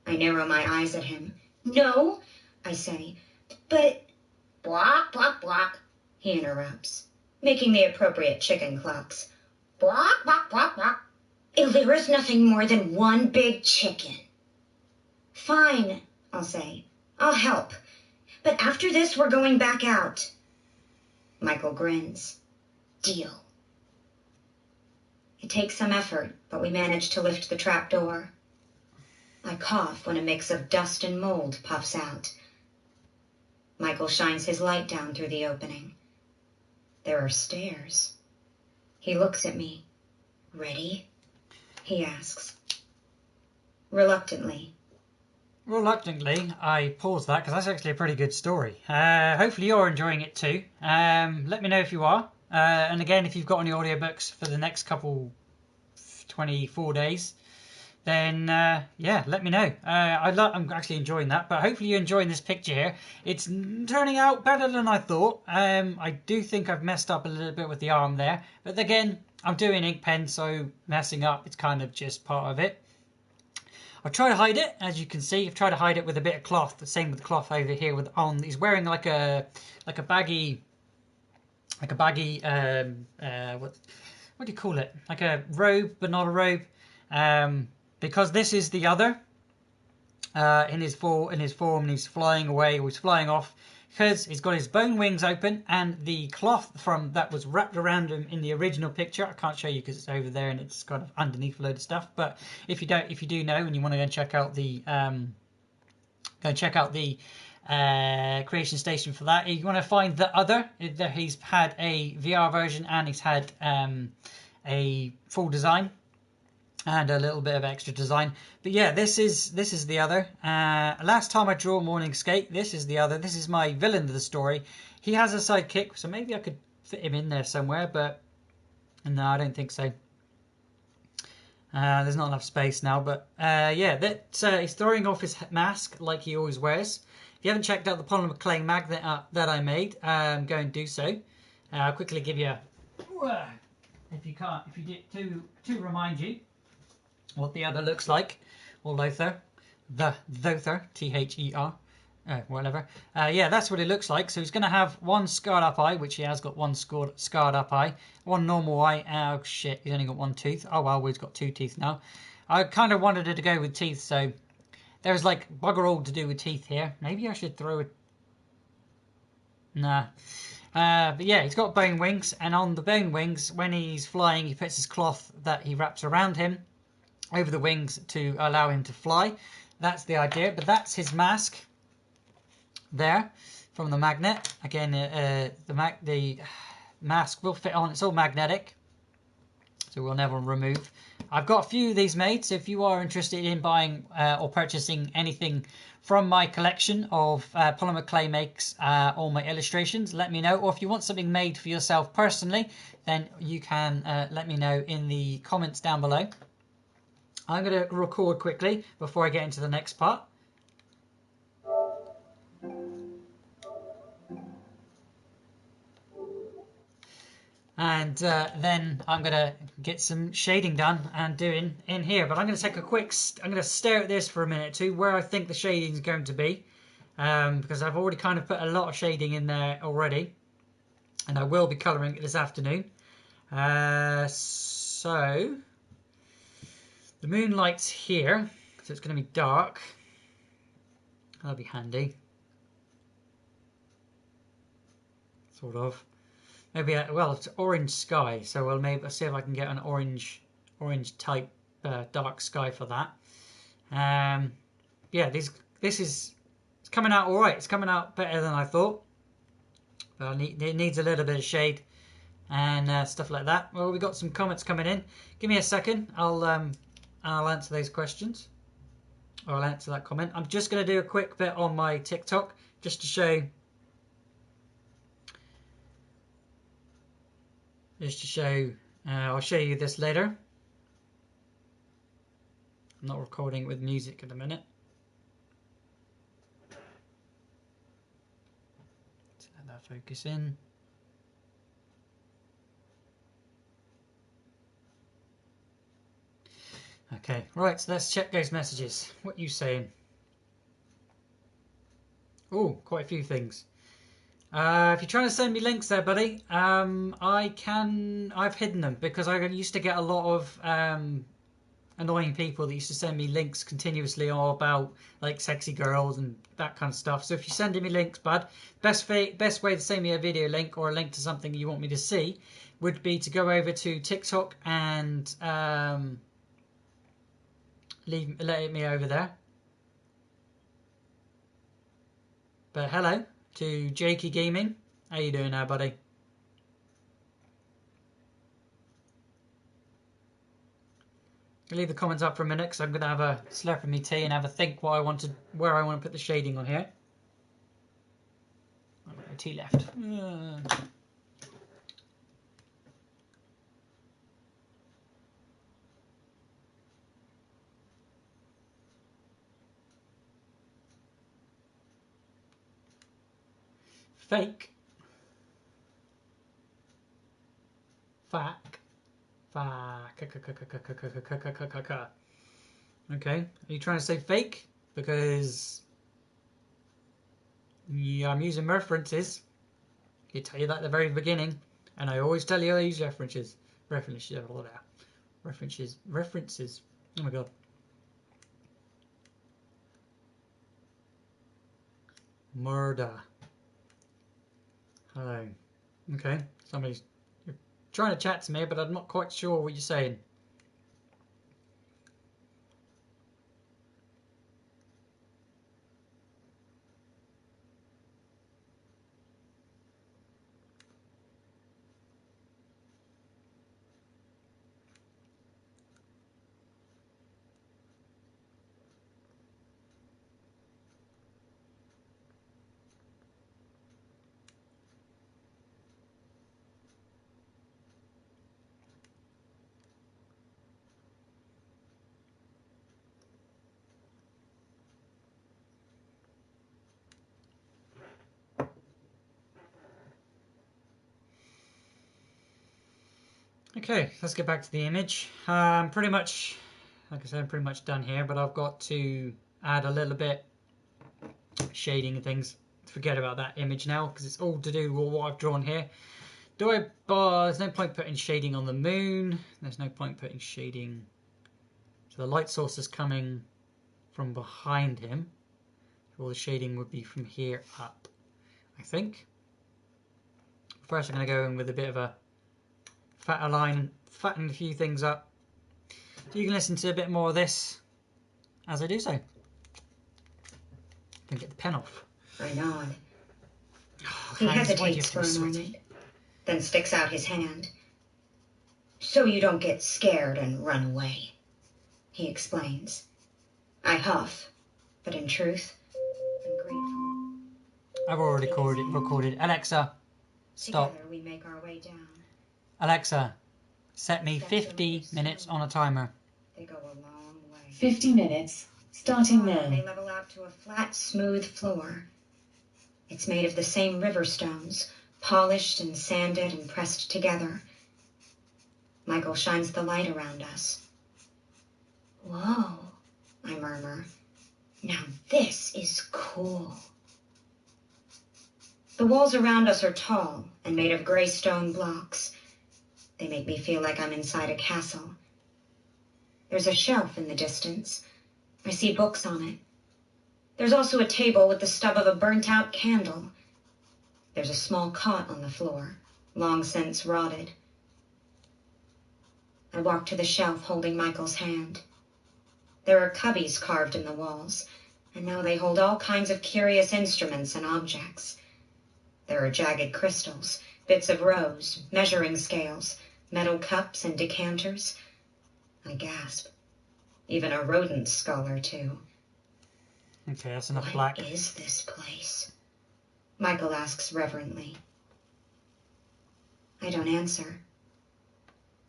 I narrow my eyes at him. "No," I say, "but..." "Block, block, block," he interrupts, making the appropriate chicken clucks. "Block, block, block, block. Elvira's nothing more than one big chicken." "Fine," I'll say. "I'll help. But after this, we're going back out." Michael grins. "Deal." It takes some effort, but we manage to lift the trap door. I cough when a mix of dust and mold puffs out. Michael shines his light down through the opening. There are stairs. He looks at me. "Ready?" he asks. Reluctantly. Reluctantly, I pause that because that's actually a pretty good story. Hopefully you're enjoying it too. Let me know if you are. And again, if you've got any audiobooks for the next couple 24 days, then yeah, let me know. I'm actually enjoying that, but hopefully you're enjoying this picture here. It's turning out better than I thought. I do think I've messed up a little bit with the arm there, but again, I'm doing ink pen, so messing up, it's kind of just part of it. I've tried to hide it, as you can see. I've tried to hide it with a bit of cloth. The same with the cloth over here. With on, he's wearing like a baggy, what do you call it? Like a robe, but not a robe. Because this is the other in his form, and he's flying away, or he's flying off, because he's got his bone wings open, and the cloth from that was wrapped around him in the original picture. I can't show you because it's over there and it's kind of underneath a load of stuff. But if you do know, and you want to go and check out the creation station for that, you want to find the other. He's had a VR version and he's had a full design and a little bit of extra design. But yeah, this is the other. Last time I drew Morning Skate, this is the other. This is my villain of the story. He has a sidekick, so maybe I could fit him in there somewhere, but no, I don't think so. There's not enough space now, but yeah, he's throwing off his mask like he always wears. If you haven't checked out the polymer clay mag that I made, go and do so. I'll quickly give you, if you did, to remind you what the other looks like, or Lothar, the Thother, T-H-E-R, whatever. Yeah, that's what it looks like. So he's going to have one scarred up eye, which he has got one scarred up eye, one normal eye. Oh shit, he's only got one tooth. Oh well, he's got two teeth now. I kind of wanted it to go with teeth, so There's like bugger all to do with teeth here. Maybe I should throw it. Nah. But yeah, he's got bone wings, and on the bone wings, when he's flying, he puts his cloth that he wraps around him over the wings to allow him to fly. That's the idea, but that's his mask there from the magnet. Again, the mask will fit on. It's all magnetic, so we'll never remove. I've got a few of these made, so if you are interested in buying or purchasing anything from my collection of polymer clay makes, all my illustrations, let me know. Or if you want something made for yourself personally, then you can let me know in the comments down below. I'm going to record quickly before I get into the next part. And then I'm going to get some shading done and doing in here. But I'm going to take a quick... I'm going to stare at this for a minute too, where I think the shading is going to be. Because I've already kind of put a lot of shading in there already. And I will be colouring it this afternoon. So... the moonlight's here, so it's going to be dark. That'll be handy. Sort of. Maybe, well, it's orange sky, so we'll maybe see if I can get an orange type dark sky for that. Yeah, it's coming out all right. It's coming out better than I thought. But it needs a little bit of shade and stuff like that. Well, we got some comments coming in. Give me a second. I'll answer those questions. Or I'll answer that comment. I'm just going to do a quick bit on my TikTok just to show. I'll show you this later. I'm not recording it with music at the minute. Let's let that focus in. Okay, right, so let's check those messages. What are you saying? Oh, quite a few things. If you're trying to send me links there, buddy, I've hidden them because I used to get a lot of annoying people that used to send me links continuously all about like sexy girls and that kind of stuff. So if you're sending me links, bud, best way to send me a video link or a link to something you want me to see would be to go over to TikTok and let me over there. But hello to Jakey Gaming. How you doing now, buddy? I'll leave the comments up for a minute because I'm going to have a slurp of me tea and have a think where I want to put the shading on here. I've got no tea left. Fake. Fack. Okay, are you trying to say fake? Because yeah, I'm using references. I tell you that at the very beginning, and I always tell you I use references. References. Oh my god. Murder. Hello. Okay, you're trying to chat to me, but I'm not quite sure what you're saying. Okay, let's get back to the image. Pretty much, like I said, I'm pretty much done here, but I've got to add a little bit shading and things. Forget about that image now because it's all to do with what I've drawn here. There's no point putting shading on the moon. There's no point putting shading. So the light source is coming from behind him. All the shading would be from here up, I think. First I'm going to go in with a bit of a fatter line, fatten a few things up. So you can listen to a bit more of this as I do so. And get the pen off. I nod. Oh, He hands, why do you hesitates have to for be a sweaty? moment, then sticks out his hand. So you don't get scared and run away, he explains. I huff, but in truth, I'm grateful. I've already recorded. Alexa, stop. Together we make our way down. Alexa, set me 50 minutes on a timer. They go a long way. 50 minutes. Starting now. They level out to a flat, smooth floor. It's made of the same river stones, polished and sanded and pressed together. Michael shines the light around us. Whoa, I murmur. Now this is cool. The walls around us are tall and made of gray stone blocks. They make me feel like I'm inside a castle. There's a shelf in the distance. I see books on it. There's also a table with the stub of a burnt-out candle. There's a small cot on the floor, long since rotted. I walk to the shelf holding Michael's hand. There are cubbies carved in the walls, and now they hold all kinds of curious instruments and objects. There are jagged crystals, bits of rose, measuring scales, metal cups and decanters. I gasp. Even a rodent skull or two. Okay, that's enough What black. is this place? Michael asks reverently. I don't answer.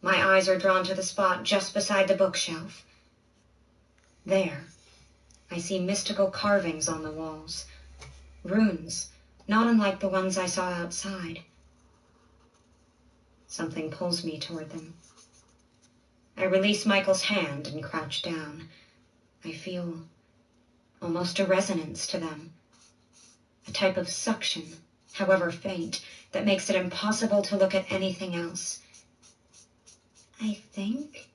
My eyes are drawn to the spot just beside the bookshelf. There, I see mystical carvings on the walls. Runes, not unlike the ones I saw outside. Something pulls me toward them. I release Michael's hand and crouch down. I feel almost a resonance to them. A type of suction, however faint, that makes it impossible to look at anything else. I think,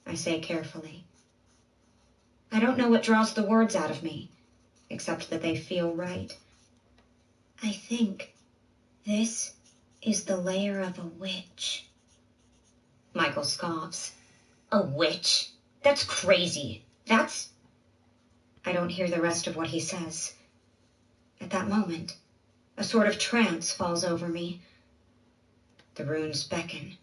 I say carefully. I don't know what draws the words out of me, except that they feel right. I think this is the lair of a witch. Michael scoffs. A witch? That's crazy. I don't hear the rest of what he says. At that moment, a sort of trance falls over me. The runes beckon.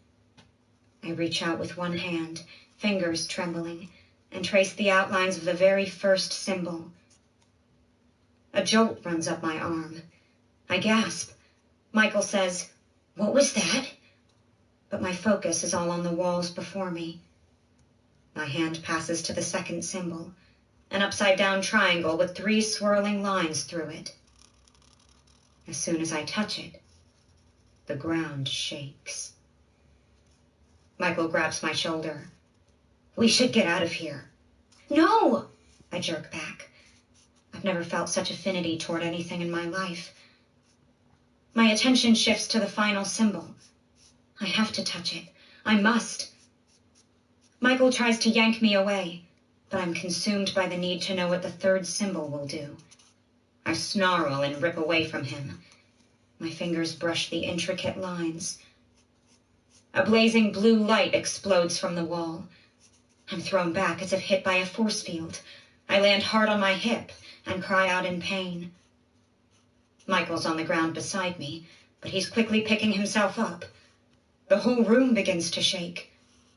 I reach out with one hand, fingers trembling, and trace the outlines of the very first symbol. A jolt runs up my arm. I gasp. Michael says, "What was that?" But my focus is all on the walls before me. My hand passes to the second symbol, an upside-down triangle with 3 swirling lines through it. As soon as I touch it, the ground shakes. Michael grabs my shoulder. "We should get out of here." "No!" I jerk back. I've never felt such affinity toward anything in my life. My attention shifts to the final symbol. I have to touch it. I must. Michael tries to yank me away, but I'm consumed by the need to know what the third symbol will do. I snarl and rip away from him. My fingers brush the intricate lines. A blazing blue light explodes from the wall. I'm thrown back as if hit by a force field. I land hard on my hip and cry out in pain. Michael's on the ground beside me, but he's quickly picking himself up. The whole room begins to shake.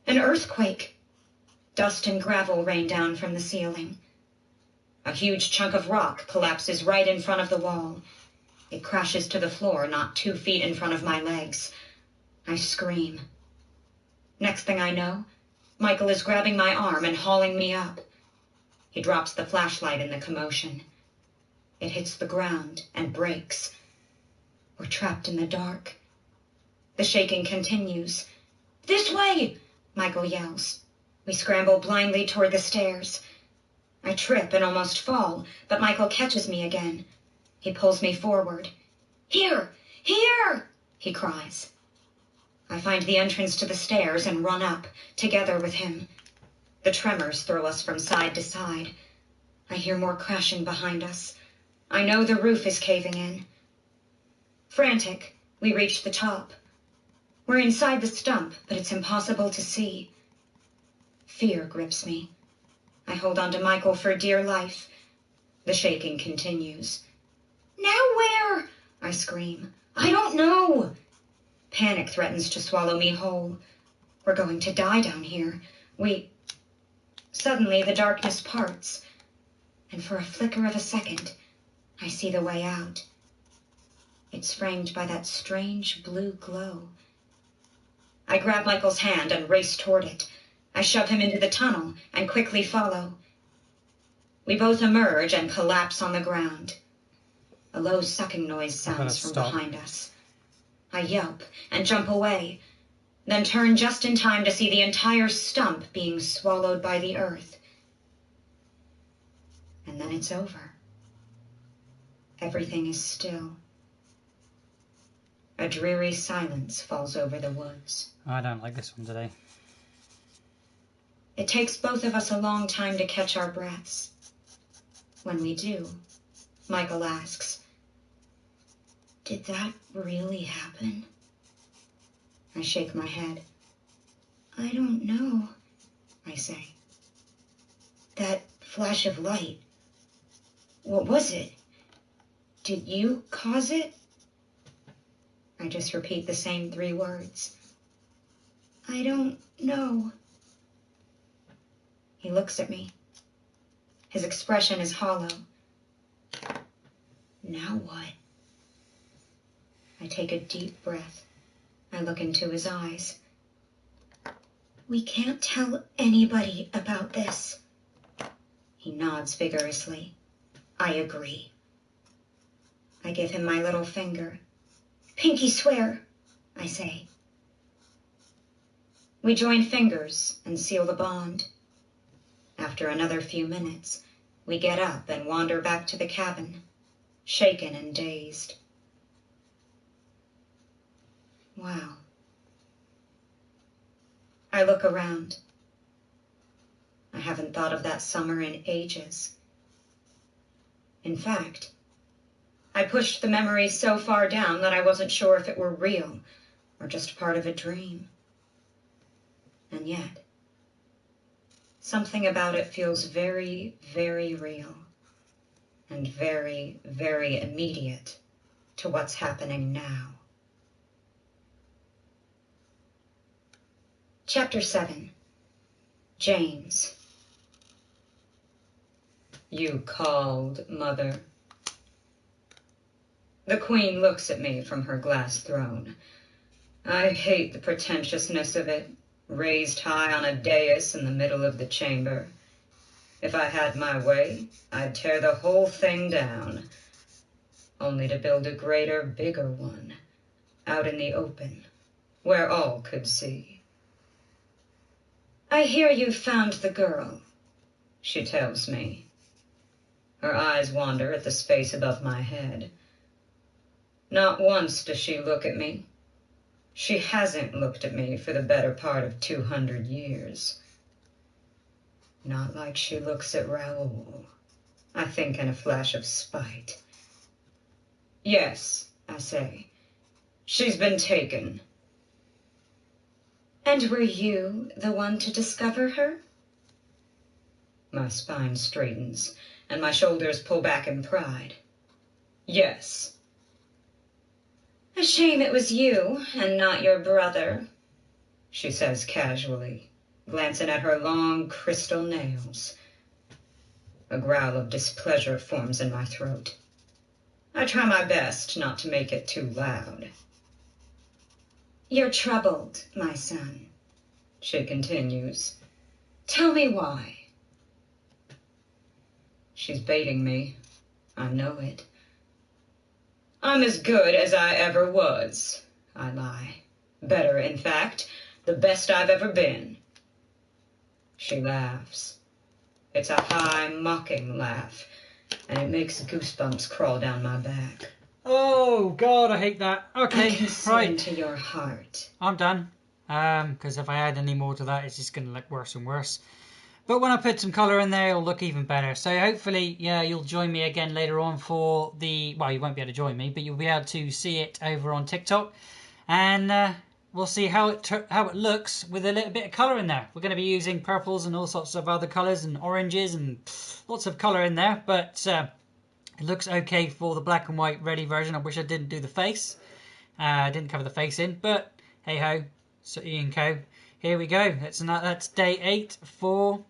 An earthquake. Dust and gravel rain down from the ceiling. A huge chunk of rock collapses right in front of the wall. It crashes to the floor not 2 feet in front of my legs. I scream. Next thing I know, Michael is grabbing my arm and hauling me up. He drops the flashlight in the commotion. It hits the ground and breaks. We're trapped in the dark. The shaking continues. "This way!" Michael yells. We scramble blindly toward the stairs. I trip and almost fall, but Michael catches me again. He pulls me forward. "Here! Here!" he cries. I find the entrance to the stairs and run up, together with him. The tremors throw us from side to side. I hear more crashing behind us. I know the roof is caving in. Frantic, we reach the top. We're inside the stump, but it's impossible to see. Fear grips me. I hold on to Michael for dear life. The shaking continues. Now where? I scream. I don't know. Panic threatens to swallow me whole. We're going to die down here. Suddenly, the darkness parts, and for a flicker of a second, I see the way out. It's framed by that strange blue glow. I grab Michael's hand and race toward it. I shove him into the tunnel and quickly follow. We both emerge and collapse on the ground. A low sucking noise sounds from behind us. I yelp and jump away, then turn just in time to see the entire stump being swallowed by the earth. And then it's over. Everything is still. A dreary silence falls over the woods. I don't like this one today. It takes both of us a long time to catch our breaths. When we do, Michael asks, "Did that really happen?" I shake my head. "I don't know," I say. "That flash of light, what was it? Did you cause it?" I just repeat the same 3 words. "I don't know." He looks at me. His expression is hollow. Now what? I take a deep breath. I look into his eyes. "We can't tell anybody about this." He nods vigorously. I agree. I give him my little finger. "Pinky swear," I say. We join fingers and seal the bond. After another few minutes, we get up and wander back to the cabin, shaken and dazed. Wow. I look around. I haven't thought of that summer in ages. In fact, I pushed the memory so far down that I wasn't sure if it were real or just part of a dream. And yet, something about it feels very, very real and very, very immediate to what's happening now. Chapter 7. James. "You called, Mother." The Queen looks at me from her glass throne. I hate the pretentiousness of it, raised high on a dais in the middle of the chamber. If I had my way, I'd tear the whole thing down, only to build a greater, bigger one, out in the open, where all could see. "I hear you found the girl," she tells me. Her eyes wander at the space above my head. Not once does she look at me. She hasn't looked at me for the better part of 200 years. Not like she looks at Raoul, I think in a flash of spite. "Yes," I say, "she's been taken." "And were you the one to discover her?" My spine straightens, and my shoulders pull back in pride. "Yes." "A shame it was you, and not your brother," she says casually, glancing at her long crystal nails. A growl of displeasure forms in my throat. I try my best not to make it too loud. "You're troubled, my son," she continues. "Tell me why." She's baiting me. I know it. "I'm as good as I ever was," I lie. "Better, in fact, the best I've ever been." She laughs. It's a high, mocking laugh, and it makes goosebumps crawl down my back. Oh God, I hate that. Okay, "I can see right. into your heart." I'm done. Because if I add any more to that, it's just going to look worse and worse. But when I put some colour in there, it'll look even better. So hopefully, yeah, you'll join me again later on for the... Well, you won't be able to join me, but you'll be able to see it over on TikTok. And we'll see how it looks with a little bit of colour in there. We're going to be using purples and all sorts of other colours and oranges and lots of colour in there. But it looks okay for the black and white ready version. I wish I didn't do the face. I didn't cover the face in, but hey ho, so Ian Co. Here we go. That's day 8 for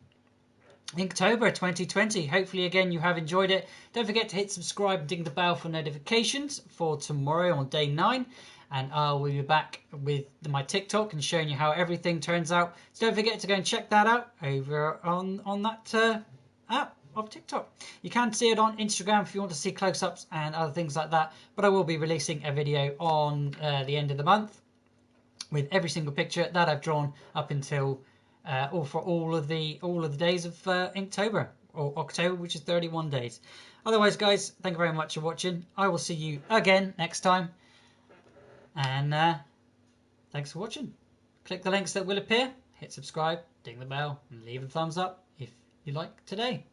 Inktober 2020. Hopefully again you have enjoyed it. Don't forget to hit subscribe and ding the bell for notifications for tomorrow on day 9. And I will be back with my TikTok and showing you how everything turns out. So don't forget to go and check that out over on that app of TikTok. You can see it on Instagram if you want to see close-ups and other things like that. But I will be releasing a video on the end of the month with every single picture that I've drawn up until or for all of the days of Inktober or October, which is 31 days. Otherwise, guys, thank you very much for watching. I will see you again next time. And thanks for watching. Click the links that will appear, hit subscribe, ding the bell, and leave a thumbs up if you like today.